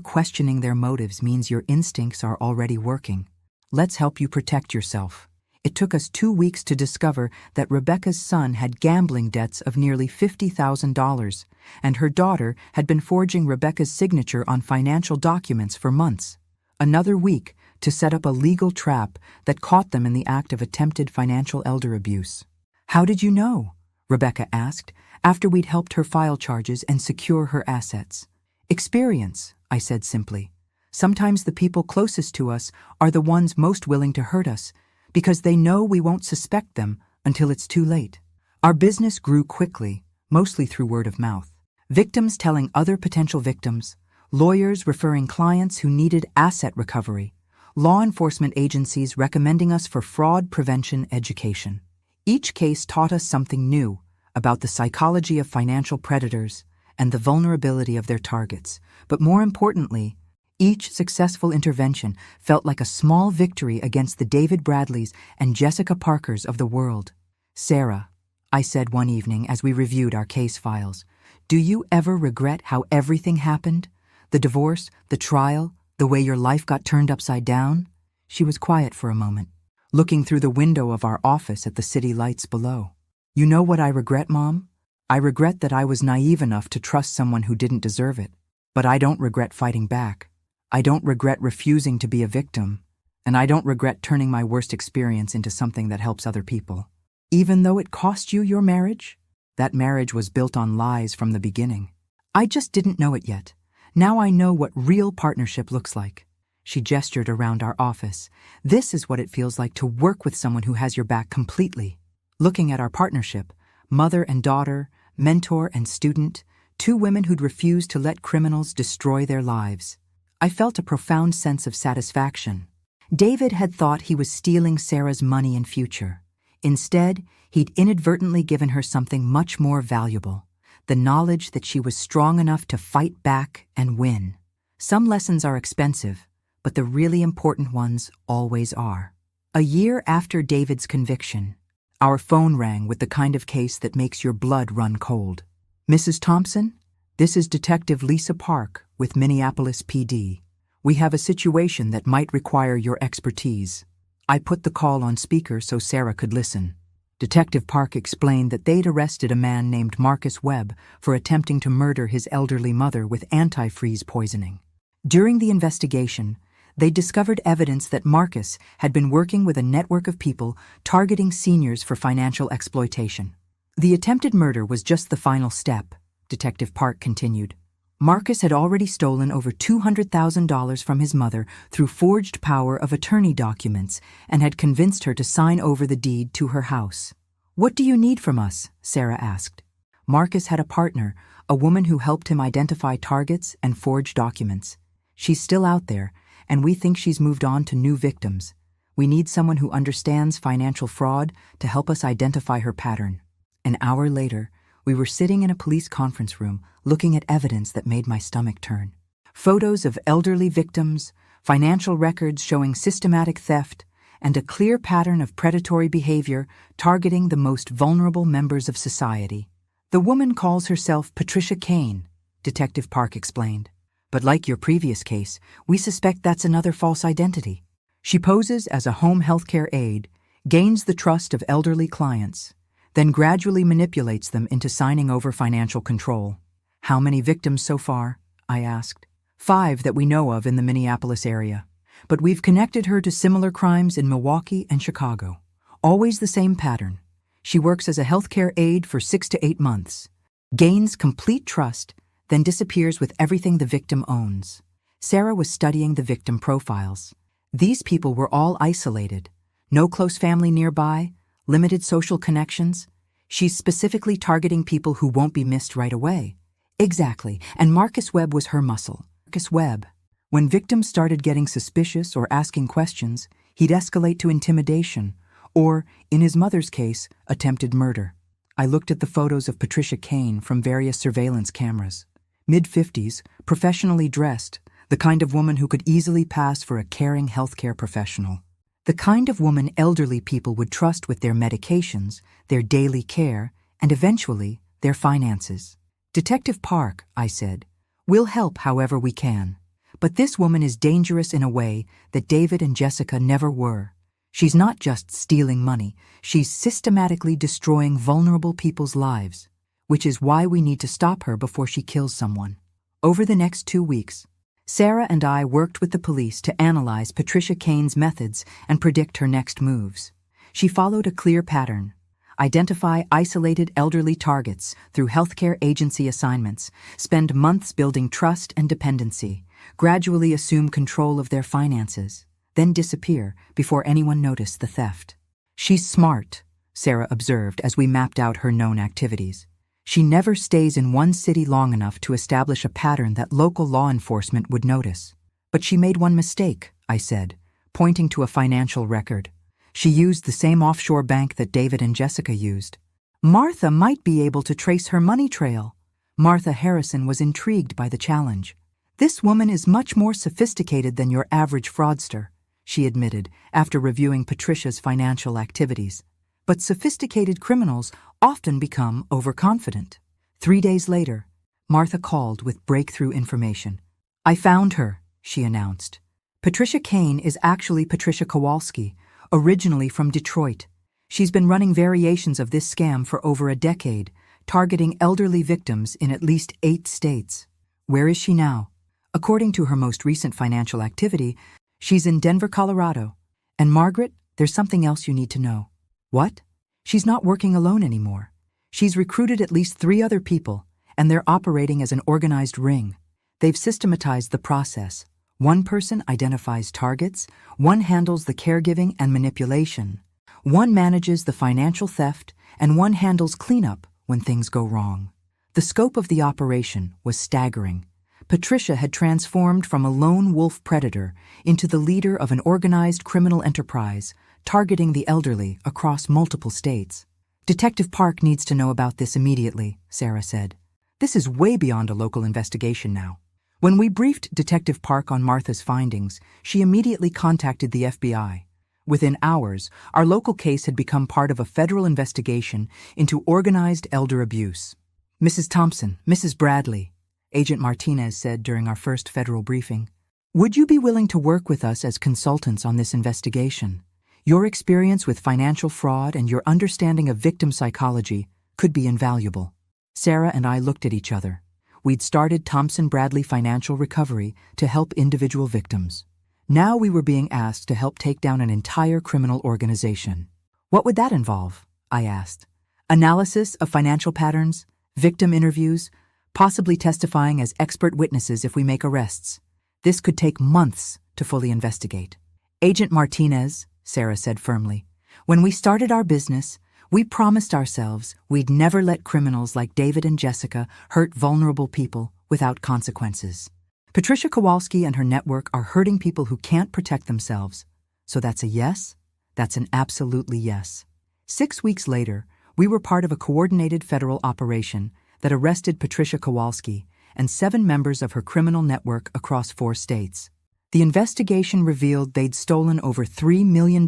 questioning their motives means your instincts are already working. Let's help you protect yourself. It took us 2 weeks to discover that Rebecca's son had gambling debts of nearly $50,000, and her daughter had been forging Rebecca's signature on financial documents for months. Another week to set up a legal trap that caught them in the act of attempted financial elder abuse. How did you know? Rebecca asked, after we'd helped her file charges and secure her assets. Experience, I said simply. Sometimes the people closest to us are the ones most willing to hurt us, because they know we won't suspect them until it's too late. Our business grew quickly, mostly through word of mouth. Victims telling other potential victims, lawyers referring clients who needed asset recovery, law enforcement agencies recommending us for fraud prevention education. Each case taught us something new about the psychology of financial predators and the vulnerability of their targets. But more importantly, each successful intervention felt like a small victory against the David Bradleys and Jessica Parkers of the world. Sarah, I said one evening as we reviewed our case files, do you ever regret how everything happened? The divorce, the trial, the way your life got turned upside down? She was quiet for a moment, looking through the window of our office at the city lights below. You know what I regret, Mom? I regret that I was naive enough to trust someone who didn't deserve it. But I don't regret fighting back. I don't regret refusing to be a victim, and I don't regret turning my worst experience into something that helps other people. Even though it cost you your marriage? That marriage was built on lies from the beginning. I just didn't know it yet. Now I know what real partnership looks like. She gestured around our office. This is what it feels like to work with someone who has your back completely. Looking at our partnership, mother and daughter, mentor and student, 2 women who'd refused to let criminals destroy their lives. I felt a profound sense of satisfaction. David had thought he was stealing Sarah's money and future. Instead, he'd inadvertently given her something much more valuable, the knowledge that she was strong enough to fight back and win. Some lessons are expensive, but the really important ones always are. A year after David's conviction, our phone rang with the kind of case that makes your blood run cold. Mrs. Thompson, this is Detective Lisa Park with Minneapolis PD. We have a situation that might require your expertise. I put the call on speaker so Sarah could listen. Detective Park explained that they'd arrested a man named Marcus Webb for attempting to murder his elderly mother with antifreeze poisoning. During the investigation, they discovered evidence that Marcus had been working with a network of people targeting seniors for financial exploitation. The attempted murder was just the final step, Detective Park continued. Marcus had already stolen over $200,000 from his mother through forged power of attorney documents and had convinced her to sign over the deed to her house. What do you need from us? Sarah asked. Marcus had a partner, a woman who helped him identify targets and forge documents. She's still out there, and we think she's moved on to new victims. We need someone who understands financial fraud to help us identify her pattern. An hour later, we were sitting in a police conference room looking at evidence that made my stomach turn. Photos of elderly victims, financial records showing systematic theft, and a clear pattern of predatory behavior targeting the most vulnerable members of society. The woman calls herself Patricia Kane, Detective Park explained. But like your previous case, we suspect that's another false identity. She poses as a home healthcare aide, gains the trust of elderly clients, then gradually manipulates them into signing over financial control. How many victims so far? I asked. 5 that we know of in the Minneapolis area. But we've connected her to similar crimes in Milwaukee and Chicago. Always the same pattern. She works as a healthcare aide for 6 to 8 months, gains complete trust, then disappears with everything the victim owns. Sarah was studying the victim profiles. These people were all isolated. No close family nearby, limited social connections. She's specifically targeting people who won't be missed right away. Exactly, and Marcus Webb was her muscle. Marcus Webb. When victims started getting suspicious or asking questions, he'd escalate to intimidation, or, in his mother's case, attempted murder. I looked at the photos of Patricia Kane from various surveillance cameras. Mid-50s, professionally dressed, the kind of woman who could easily pass for a caring healthcare professional. The kind of woman elderly people would trust with their medications, their daily care, and eventually, their finances. Detective Park, I said, we'll help however we can. But this woman is dangerous in a way that David and Jessica never were. She's not just stealing money, she's systematically destroying vulnerable people's lives, which is why we need to stop her before she kills someone. Over the next 2 weeks, Sarah and I worked with the police to analyze Patricia Kane's methods and predict her next moves. She followed a clear pattern. Identify isolated elderly targets through healthcare agency assignments, spend months building trust and dependency, gradually assume control of their finances, then disappear before anyone noticed the theft. She's smart, Sarah observed as we mapped out her known activities. She never stays in one city long enough to establish a pattern that local law enforcement would notice. But she made one mistake, I said, pointing to a financial record. She used the same offshore bank that David and Jessica used. Martha might be able to trace her money trail. Martha Harrison was intrigued by the challenge. This woman is much more sophisticated than your average fraudster, she admitted after reviewing Patricia's financial activities. But sophisticated criminals often become overconfident. 3 days later, Martha called with breakthrough information. I found her, she announced. Patricia Kane is actually Patricia Kowalski, originally from Detroit. She's been running variations of this scam for over a decade, targeting elderly victims in at least 8 states. Where is she now? According to her most recent financial activity, she's in Denver, Colorado. And Margaret, there's something else you need to know. What? She's not working alone anymore. She's recruited at least 3 other people, and they're operating as an organized ring. They've systematized the process. One person identifies targets, one handles the caregiving and manipulation, one manages the financial theft, and one handles cleanup when things go wrong. The scope of the operation was staggering. Patricia had transformed from a lone wolf predator into the leader of an organized criminal enterprise, targeting the elderly across multiple states. Detective Park needs to know about this immediately, Sarah said. This is way beyond a local investigation now. When we briefed Detective Park on Martha's findings, she immediately contacted the FBI. Within hours, our local case had become part of a federal investigation into organized elder abuse. Mrs. Thompson, Mrs. Bradley, Agent Martinez said during our first federal briefing, would you be willing to work with us as consultants on this investigation? Your experience with financial fraud and your understanding of victim psychology could be invaluable. Sarah and I looked at each other. We'd started Thompson Bradley Financial Recovery to help individual victims. Now we were being asked to help take down an entire criminal organization. What would that involve? I asked. Analysis of financial patterns, victim interviews, possibly testifying as expert witnesses if we make arrests. This could take months to fully investigate. Agent Martinez, Sarah said firmly, when we started our business, we promised ourselves we'd never let criminals like David and Jessica hurt vulnerable people without consequences. Patricia Kowalski and her network are hurting people who can't protect themselves. So that's a yes? That's an absolutely yes. 6 weeks later, we were part of a coordinated federal operation that arrested Patricia Kowalski and 7 members of her criminal network across 4 states. The investigation revealed they'd stolen over $3 million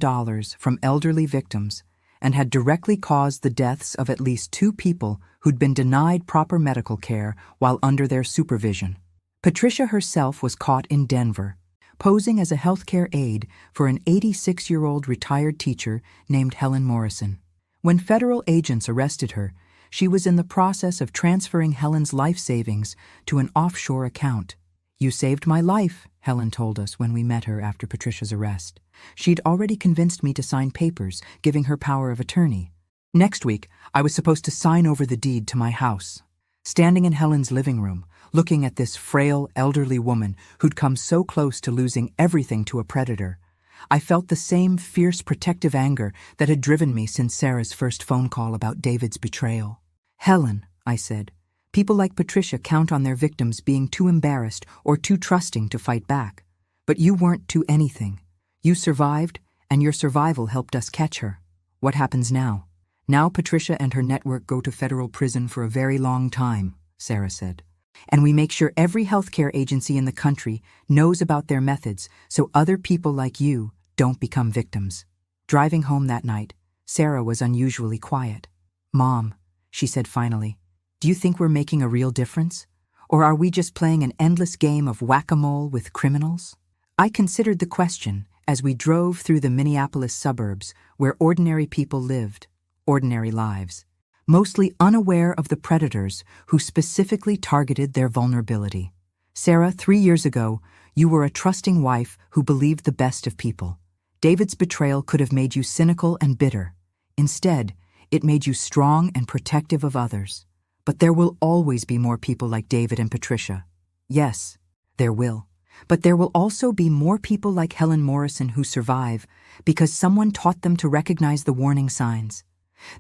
from elderly victims and had directly caused the deaths of at least 2 people who'd been denied proper medical care while under their supervision. Patricia herself was caught in Denver, posing as a healthcare aide for an 86-year-old retired teacher named Helen Morrison. When federal agents arrested her, she was in the process of transferring Helen's life savings to an offshore account. "You saved my life," Helen told us when we met her after Patricia's arrest. She'd already convinced me to sign papers, giving her power of attorney. Next week, I was supposed to sign over the deed to my house. Standing in Helen's living room, looking at this frail, elderly woman who'd come so close to losing everything to a predator, I felt the same fierce protective anger that had driven me since Sarah's first phone call about David's betrayal. "Helen," I said, "people like Patricia count on their victims being too embarrassed or too trusting to fight back. But you weren't too anything. You survived, and your survival helped us catch her. What happens now?" "Now Patricia and her network go to federal prison for a very long time," Sarah said. "And we make sure every healthcare agency in the country knows about their methods so other people like you don't become victims." Driving home that night, Sarah was unusually quiet. "Mom," she said finally, "do you think we're making a real difference? Or are we just playing an endless game of whack-a-mole with criminals?" I considered the question as we drove through the Minneapolis suburbs where ordinary people lived, ordinary lives, mostly unaware of the predators who specifically targeted their vulnerability. "Sarah, 3 years ago, you were a trusting wife who believed the best of people. David's betrayal could have made you cynical and bitter. Instead, it made you strong and protective of others. But there will always be more people like David and Patricia." "Yes, there will. But there will also be more people like Helen Morrison who survive because someone taught them to recognize the warning signs.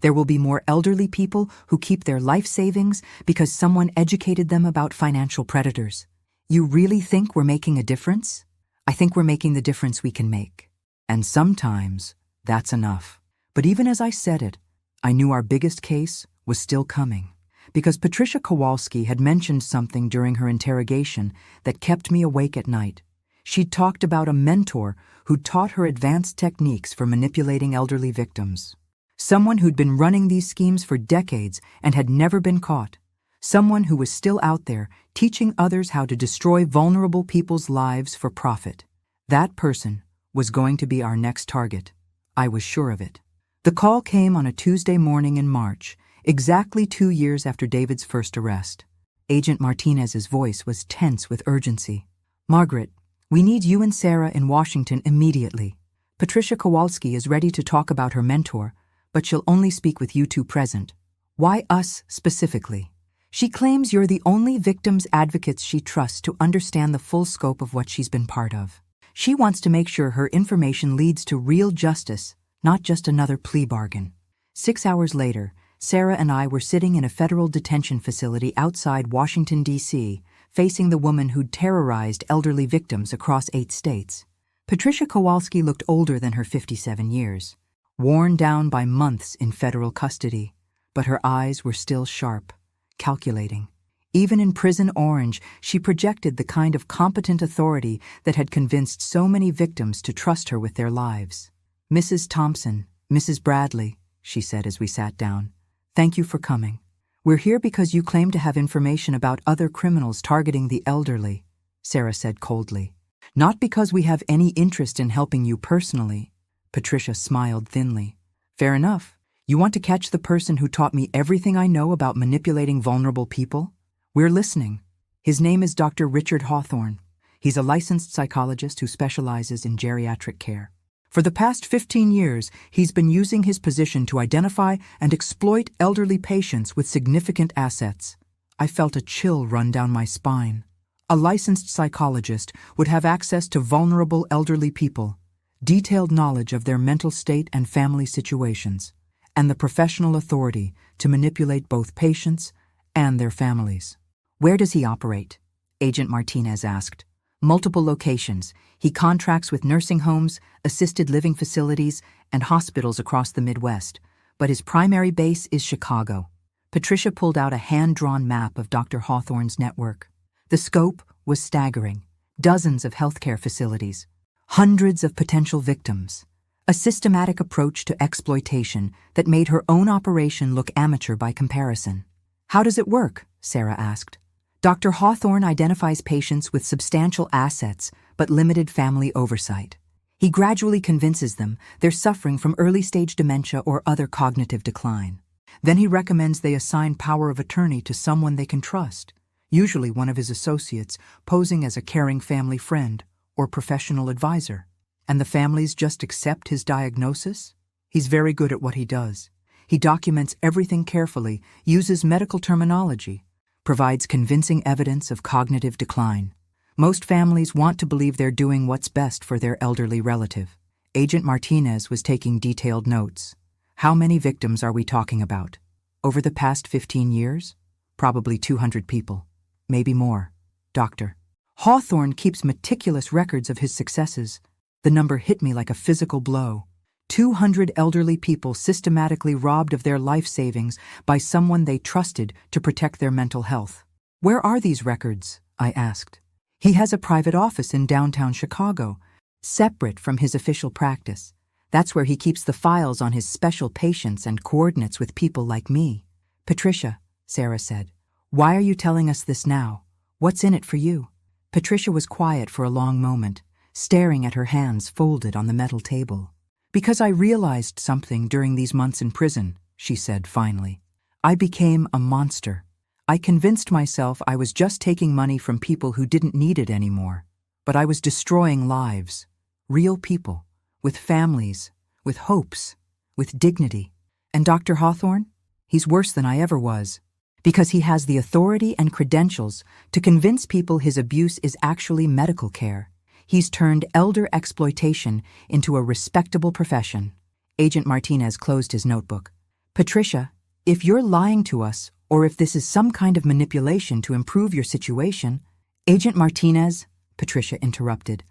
There will be more elderly people who keep their life savings because someone educated them about financial predators." "You really think we're making a difference?" "I think we're making the difference we can make. And sometimes that's enough." But even as I said it, I knew our biggest case was still coming. Because Patricia Kowalski had mentioned something during her interrogation that kept me awake at night. She'd talked about a mentor who'd taught her advanced techniques for manipulating elderly victims. Someone who'd been running these schemes for decades and had never been caught. Someone who was still out there teaching others how to destroy vulnerable people's lives for profit. That person was going to be our next target. I was sure of it. The call came on a Tuesday morning in March, exactly 2 years after David's first arrest. Agent Martinez's voice was tense with urgency. "Margaret, we need you and Sarah in Washington immediately. Patricia Kowalski is ready to talk about her mentor, but she'll only speak with you two present." "Why us specifically?" "She claims you're the only victims' advocates she trusts to understand the full scope of what she's been part of. She wants to make sure her information leads to real justice, not just another plea bargain." 6 hours later, Sarah and I were sitting in a federal detention facility outside Washington, D.C., facing the woman who'd terrorized elderly victims across 8 states. Patricia Kowalski looked older than her 57 years, worn down by months in federal custody, but her eyes were still sharp, calculating. Even in prison orange, she projected the kind of competent authority that had convinced so many victims to trust her with their lives. "Mrs. Thompson, Mrs. Bradley," she said as we sat down, "thank you for coming. We're here because you claim to have information about other criminals targeting the elderly," Sarah said coldly. "Not because we have any interest in helping you personally." Patricia smiled thinly. "Fair enough. You want to catch the person who taught me everything I know about manipulating vulnerable people? We're listening. His name is Dr. Richard Hawthorne. He's a licensed psychologist who specializes in geriatric care. For the past 15 years, he's been using his position to identify and exploit elderly patients with significant assets." I felt a chill run down my spine. A licensed psychologist would have access to vulnerable elderly people, detailed knowledge of their mental state and family situations, and the professional authority to manipulate both patients and their families. "Where does he operate?" Agent Martinez asked, Multiple locations. He contracts with nursing homes, assisted living facilities, and hospitals across the Midwest, but his primary base is Chicago. Patricia pulled out a hand-drawn map of Dr. Hawthorne's network. The scope was staggering. Dozens of healthcare facilities, hundreds of potential victims, a systematic approach to exploitation that made her own operation look amateur by comparison. How does it work? Sarah asked. Dr. Hawthorne identifies patients with substantial assets but limited family oversight. He gradually convinces them they're suffering from early-stage dementia or other cognitive decline. Then he recommends they assign power of attorney to someone they can trust, usually one of his associates posing as a caring family friend or professional advisor. And the families just accept his diagnosis? He's very good at what he does. He documents everything carefully, uses medical terminology, provides convincing evidence of cognitive decline. Most families want to believe they're doing what's best for their elderly relative. Agent Martinez was taking detailed notes. How many victims are we talking about? Over the past 15 years? Probably 200 people. Maybe more. Doctor. Hawthorne keeps meticulous records of his successes. The number hit me like a physical blow. 200 elderly people systematically robbed of their life savings by someone they trusted to protect their mental health. Where are these records? I asked. He has a private office in downtown Chicago, separate from his official practice. That's where he keeps the files on his special patients and coordinates with people like me. Patricia, Sarah said, why are you telling us this now? What's in it for you? Patricia was quiet for a long moment, staring at her hands folded on the metal table. Because I realized something during these months in prison, she said finally. I became a monster. I convinced myself I was just taking money from people who didn't need it anymore. But I was destroying lives. Real people. With families. With hopes. With dignity. And Dr. Hawthorne? He's worse than I ever was. Because he has the authority and credentials to convince people his abuse is actually medical care. He's turned elder exploitation into a respectable profession. Agent Martinez closed his notebook. Patricia, if you're lying to us, or if this is some kind of manipulation to improve your situation— Agent Martinez, Patricia interrupted.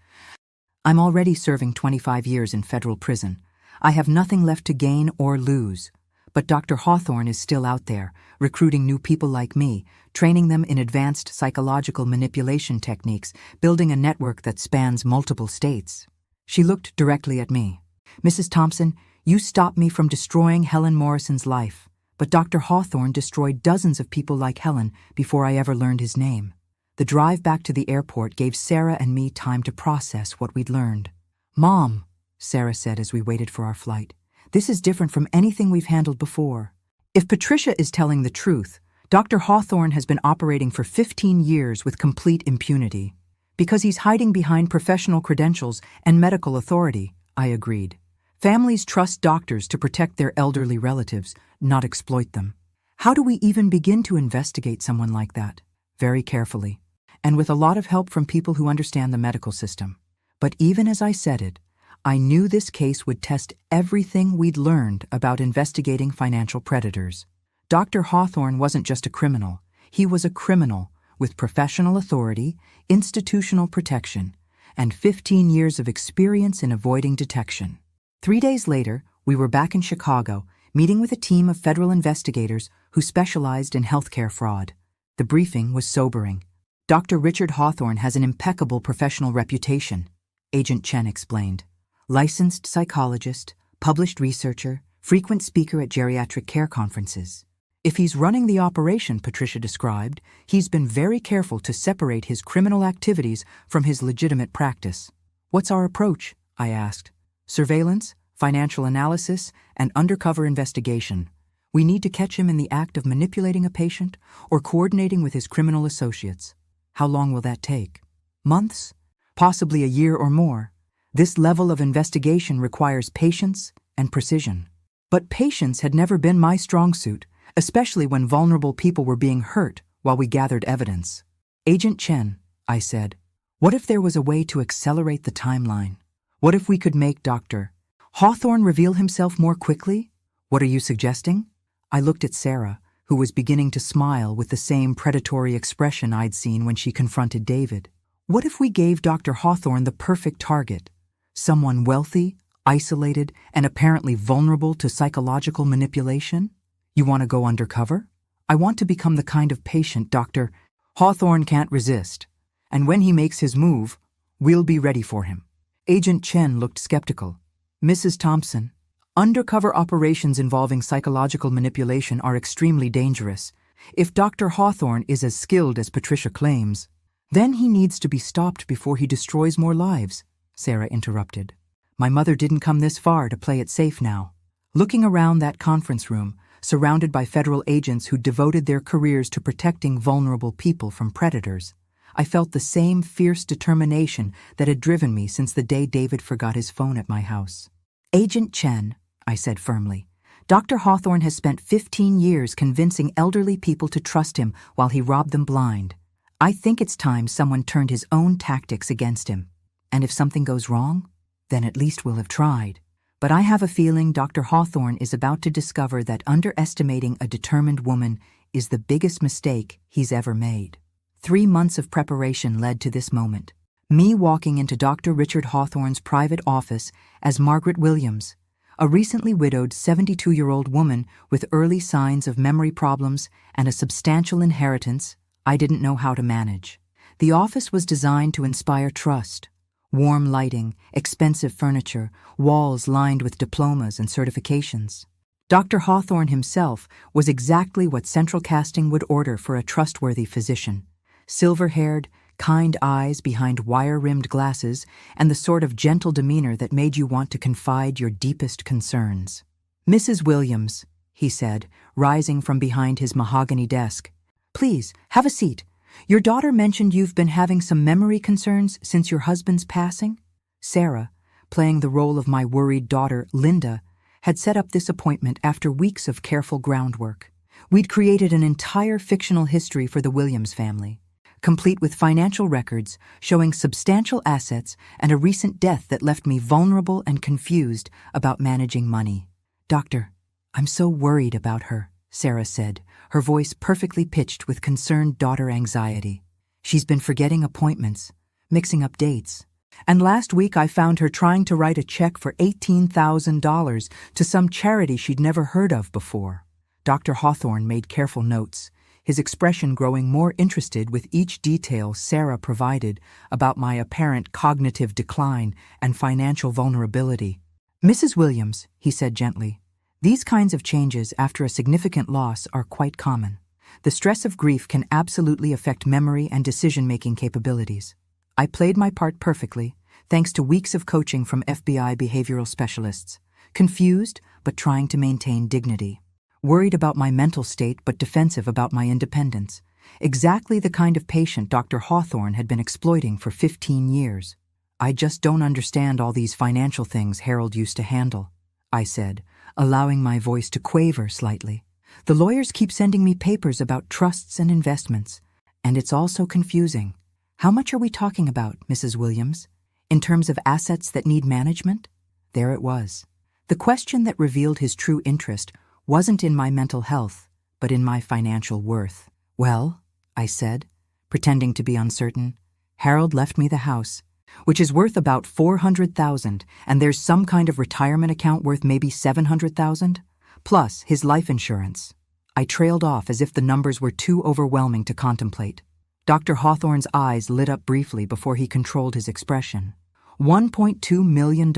I'm already serving 25 years in federal prison. I have nothing left to gain or lose. But Dr. Hawthorne is still out there, recruiting new people like me, training them in advanced psychological manipulation techniques, building a network that spans multiple states. She looked directly at me. Mrs. Thompson, you stopped me from destroying Helen Morrison's life, but Dr. Hawthorne destroyed dozens of people like Helen before I ever learned his name. The drive back to the airport gave Sarah and me time to process what we'd learned. Mom, Sarah said as we waited for our flight, this is different from anything we've handled before. If Patricia is telling the truth, Dr. Hawthorne has been operating for 15 years with complete impunity. Because he's hiding behind professional credentials and medical authority, I agreed. Families trust doctors to protect their elderly relatives, not exploit them. How do we even begin to investigate someone like that? Very carefully, and with a lot of help from people who understand the medical system. But even as I said it, I knew this case would test everything we'd learned about investigating financial predators. Dr. Hawthorne wasn't just a criminal. He was a criminal with professional authority, institutional protection, and 15 years of experience in avoiding detection. 3 days later, we were back in Chicago, meeting with a team of federal investigators who specialized in healthcare fraud. The briefing was sobering. Dr. Richard Hawthorne has an impeccable professional reputation, Agent Chen explained. Licensed psychologist, published researcher, frequent speaker at geriatric care conferences. If he's running the operation Patricia described, he's been very careful to separate his criminal activities from his legitimate practice. What's our approach? I asked. Surveillance, financial analysis, and undercover investigation. We need to catch him in the act of manipulating a patient or coordinating with his criminal associates. How long will that take? Months? Possibly a year or more. This level of investigation requires patience and precision. But patience had never been my strong suit, especially when vulnerable people were being hurt while we gathered evidence. Agent Chen, I said, what if there was a way to accelerate the timeline? What if we could make Dr. Hawthorne reveal himself more quickly? What are you suggesting? I looked at Sarah, who was beginning to smile with the same predatory expression I'd seen when she confronted David. What if we gave Dr. Hawthorne the perfect target? Someone wealthy, isolated, and apparently vulnerable to psychological manipulation? You want to go undercover? I want to become the kind of patient Dr. Hawthorne can't resist. And when he makes his move, we'll be ready for him. Agent Chen looked skeptical. Mrs. Thompson, undercover operations involving psychological manipulation are extremely dangerous. If Dr. Hawthorne is as skilled as Patricia claims, then he needs to be stopped before he destroys more lives, Sarah interrupted. My mother didn't come this far to play it safe now. Looking around that conference room, surrounded by federal agents who devoted their careers to protecting vulnerable people from predators, I felt the same fierce determination that had driven me since the day David forgot his phone at my house. Agent Chen, I said firmly, Dr. Hawthorne has spent 15 years convincing elderly people to trust him while he robbed them blind. I think it's time someone turned his own tactics against him. And if something goes wrong, then at least we'll have tried. But I have a feeling Dr. Hawthorne is about to discover that underestimating a determined woman is the biggest mistake he's ever made. 3 months of preparation led to this moment. Me walking into Dr. Richard Hawthorne's private office as Margaret Williams, a recently widowed 72-year-old woman with early signs of memory problems and a substantial inheritance I didn't know how to manage. The office was designed to inspire trust. Warm lighting, expensive furniture, walls lined with diplomas and certifications. Dr. Hawthorne himself was exactly what central casting would order for a trustworthy physician. Silver-haired, kind eyes behind wire-rimmed glasses, and the sort of gentle demeanor that made you want to confide your deepest concerns. Mrs. Williams, he said, rising from behind his mahogany desk. Please, have a seat. Your daughter mentioned you've been having some memory concerns since your husband's passing? Sarah, playing the role of my worried daughter, Linda, had set up this appointment after weeks of careful groundwork. We'd created an entire fictional history for the Williams family, complete with financial records showing substantial assets and a recent death that left me vulnerable and confused about managing money. Doctor, I'm so worried about her, Sarah said, her voice perfectly pitched with concerned daughter anxiety. She's been forgetting appointments, mixing up dates, and last week I found her trying to write a check for $18,000 to some charity she'd never heard of before. Dr. Hawthorne made careful notes, his expression growing more interested with each detail Sarah provided about my apparent cognitive decline and financial vulnerability. Mrs. Williams, he said gently, these kinds of changes after a significant loss are quite common. The stress of grief can absolutely affect memory and decision-making capabilities. I played my part perfectly, thanks to weeks of coaching from FBI behavioral specialists, confused but trying to maintain dignity. Worried about my mental state but defensive about my independence. Exactly the kind of patient Dr. Hawthorne had been exploiting for 15 years. I just don't understand all these financial things Harold used to handle, I said, allowing my voice to quaver slightly. The lawyers keep sending me papers about trusts and investments, and it's all so confusing. How much are we talking about, Mrs. Williams? In terms of assets that need management? There it was. The question that revealed his true interest wasn't in my mental health, but in my financial worth. Well, I said, pretending to be uncertain, Harold left me the house, which is worth about $400,000, and there's some kind of retirement account worth maybe $700,000, plus his life insurance. I trailed off as if the numbers were too overwhelming to contemplate. Dr. Hawthorne's eyes lit up briefly before he controlled his expression. $1.2 million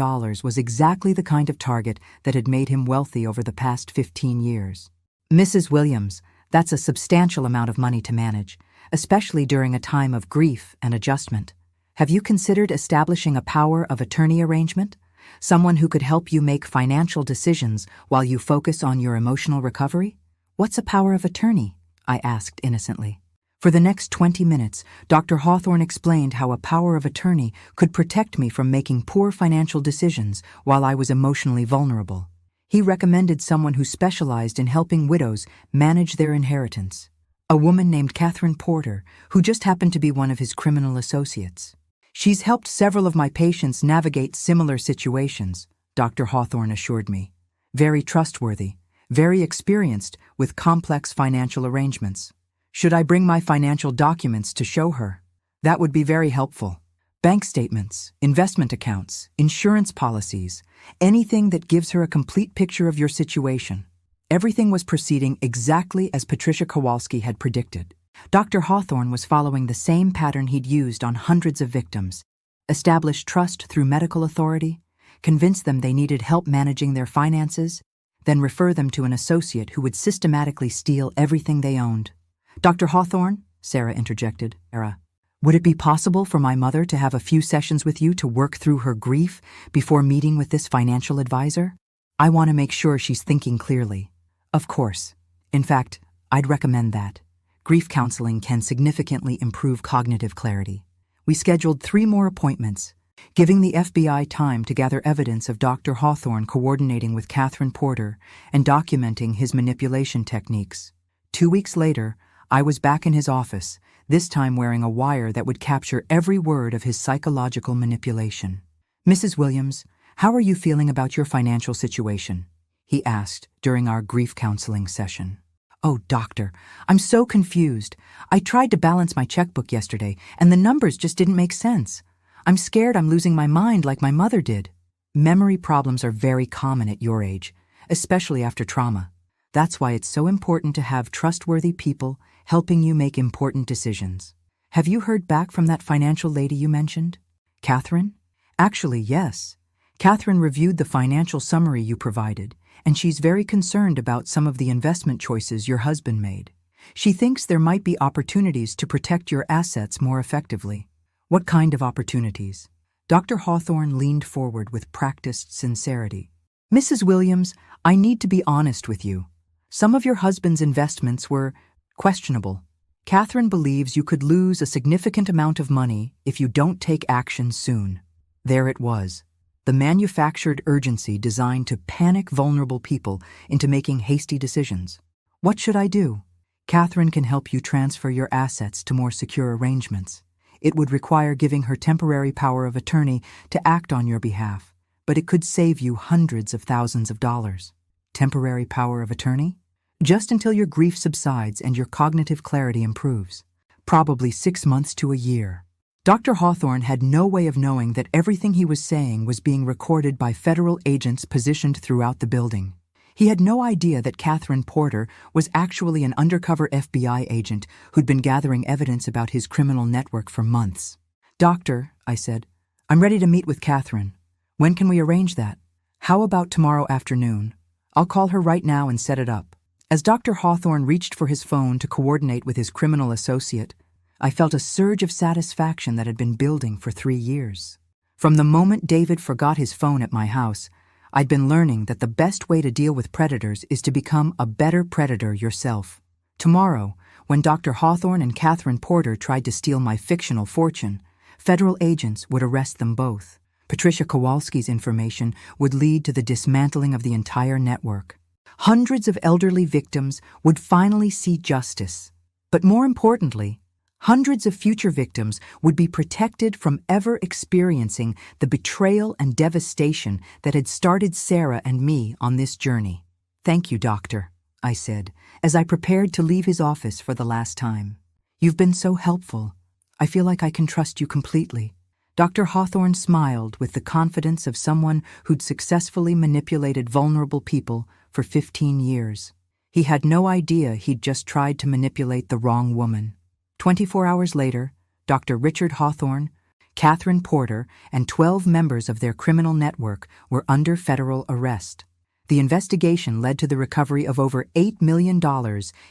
was exactly the kind of target that had made him wealthy over the past 15 years. Mrs. Williams, that's a substantial amount of money to manage, especially during a time of grief and adjustment. Have you considered establishing a power of attorney arrangement? Someone who could help you make financial decisions while you focus on your emotional recovery? What's a power of attorney? I asked innocently. For the next 20 minutes, Dr. Hawthorne explained how a power of attorney could protect me from making poor financial decisions while I was emotionally vulnerable. He recommended someone who specialized in helping widows manage their inheritance. A woman named Catherine Porter, who just happened to be one of his criminal associates. She's helped several of my patients navigate similar situations, Dr. Hawthorne assured me. Very trustworthy, very experienced with complex financial arrangements. Should I bring my financial documents to show her? That would be very helpful. Bank statements, investment accounts, insurance policies, anything that gives her a complete picture of your situation. Everything was proceeding exactly as Patricia Kowalski had predicted. Dr. Hawthorne was following the same pattern he'd used on hundreds of victims. Establish trust through medical authority, convince them they needed help managing their finances, then refer them to an associate who would systematically steal everything they owned. Dr. Hawthorne, Sarah interjected, would it be possible for my mother to have a few sessions with you to work through her grief before meeting with this financial advisor? I want to make sure she's thinking clearly. Of course. In fact, I'd recommend that. Grief counseling can significantly improve cognitive clarity. We scheduled 3 more appointments, giving the FBI time to gather evidence of Dr. Hawthorne coordinating with Catherine Porter and documenting his manipulation techniques. 2 weeks later, I was back in his office, this time wearing a wire that would capture every word of his psychological manipulation. Mrs. Williams, how are you feeling about your financial situation? He asked during our grief counseling session. Oh, doctor, I'm so confused. I tried to balance my checkbook yesterday, and the numbers just didn't make sense. I'm scared I'm losing my mind like my mother did. Memory problems are very common at your age, especially after trauma. That's why it's so important to have trustworthy people helping you make important decisions. Have you heard back from that financial lady you mentioned? Catherine? Actually, yes. Catherine reviewed the financial summary you provided, and she's very concerned about some of the investment choices your husband made. She thinks there might be opportunities to protect your assets more effectively. What kind of opportunities? Dr. Hawthorne leaned forward with practiced sincerity. Mrs. Williams, I need to be honest with you. Some of your husband's investments were questionable. Catherine believes you could lose a significant amount of money if you don't take action soon. There it was. The manufactured urgency designed to panic vulnerable people into making hasty decisions. What should I do? Catherine can help you transfer your assets to more secure arrangements. It would require giving her temporary power of attorney to act on your behalf, but it could save you hundreds of thousands of dollars. Temporary power of attorney? Just until your grief subsides and your cognitive clarity improves. Probably 6 months to a year. Dr. Hawthorne had no way of knowing that everything he was saying was being recorded by federal agents positioned throughout the building. He had no idea that Catherine Porter was actually an undercover FBI agent who'd been gathering evidence about his criminal network for months. Doctor, I said, I'm ready to meet with Catherine. When can we arrange that? How about tomorrow afternoon? I'll call her right now and set it up. As Dr. Hawthorne reached for his phone to coordinate with his criminal associate, I felt a surge of satisfaction that had been building for 3 years. From the moment David forgot his phone at my house, I'd been learning that the best way to deal with predators is to become a better predator yourself. Tomorrow, when Dr. Hawthorne and Catherine Porter tried to steal my fictional fortune, federal agents would arrest them both. Patricia Kowalski's information would lead to the dismantling of the entire network. Hundreds of elderly victims would finally see justice. But more importantly, hundreds of future victims would be protected from ever experiencing the betrayal and devastation that had started Sarah and me on this journey. Thank you, Doctor, I said, as I prepared to leave his office for the last time. You've been so helpful. I feel like I can trust you completely. Dr. Hawthorne smiled with the confidence of someone who'd successfully manipulated vulnerable people for 15 years. He had no idea he'd just tried to manipulate the wrong woman. 24 hours later, Dr. Richard Hawthorne, Catherine Porter, and 12 members of their criminal network were under federal arrest. The investigation led to the recovery of over $8 million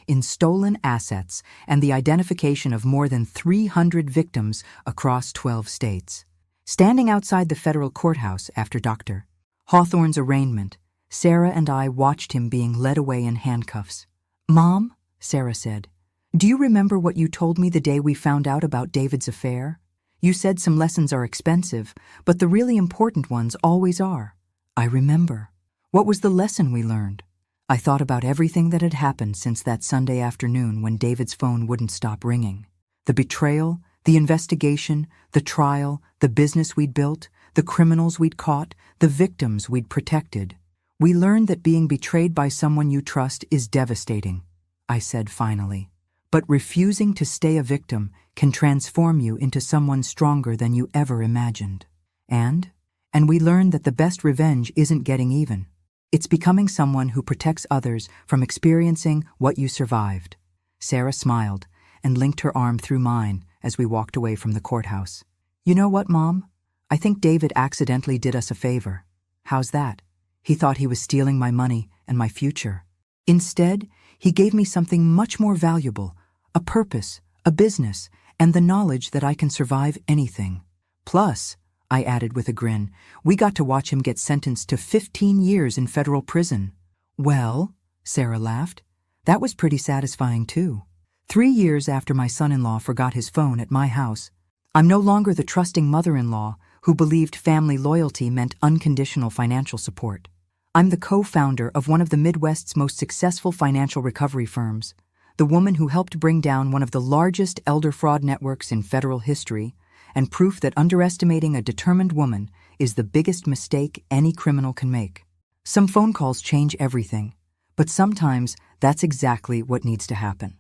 in stolen assets and the identification of more than 300 victims across 12 states. Standing outside the federal courthouse after Dr. Hawthorne's arraignment, Sarah and I watched him being led away in handcuffs. "Mom," Sarah said, "do you remember what you told me the day we found out about David's affair? You said some lessons are expensive, but the really important ones always are." "I remember. What was the lesson we learned?" I thought about everything that had happened since that Sunday afternoon when David's phone wouldn't stop ringing. The betrayal, the investigation, the trial, the business we'd built, the criminals we'd caught, the victims we'd protected. We learned that being betrayed by someone you trust is devastating, I said finally. But refusing to stay a victim can transform you into someone stronger than you ever imagined. And we learned that the best revenge isn't getting even. It's becoming someone who protects others from experiencing what you survived. Sarah smiled and linked her arm through mine as we walked away from the courthouse. You know what, Mom? I think David accidentally did us a favor. How's that? He thought he was stealing my money and my future. Instead, he gave me something much more valuable, a purpose, a business, and the knowledge that I can survive anything. Plus, I added with a grin, we got to watch him get sentenced to 15 years in federal prison. Well, Sarah laughed, that was pretty satisfying too. 3 years after my son-in-law forgot his phone at my house, I'm no longer the trusting mother-in-law who believed family loyalty meant unconditional financial support. I'm the co-founder of one of the Midwest's most successful financial recovery firms, the woman who helped bring down one of the largest elder fraud networks in federal history, and proof that underestimating a determined woman is the biggest mistake any criminal can make. Some phone calls change everything, but sometimes that's exactly what needs to happen.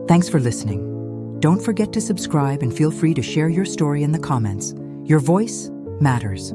Thanks for listening. Don't forget to subscribe and feel free to share your story in the comments. Your voice matters.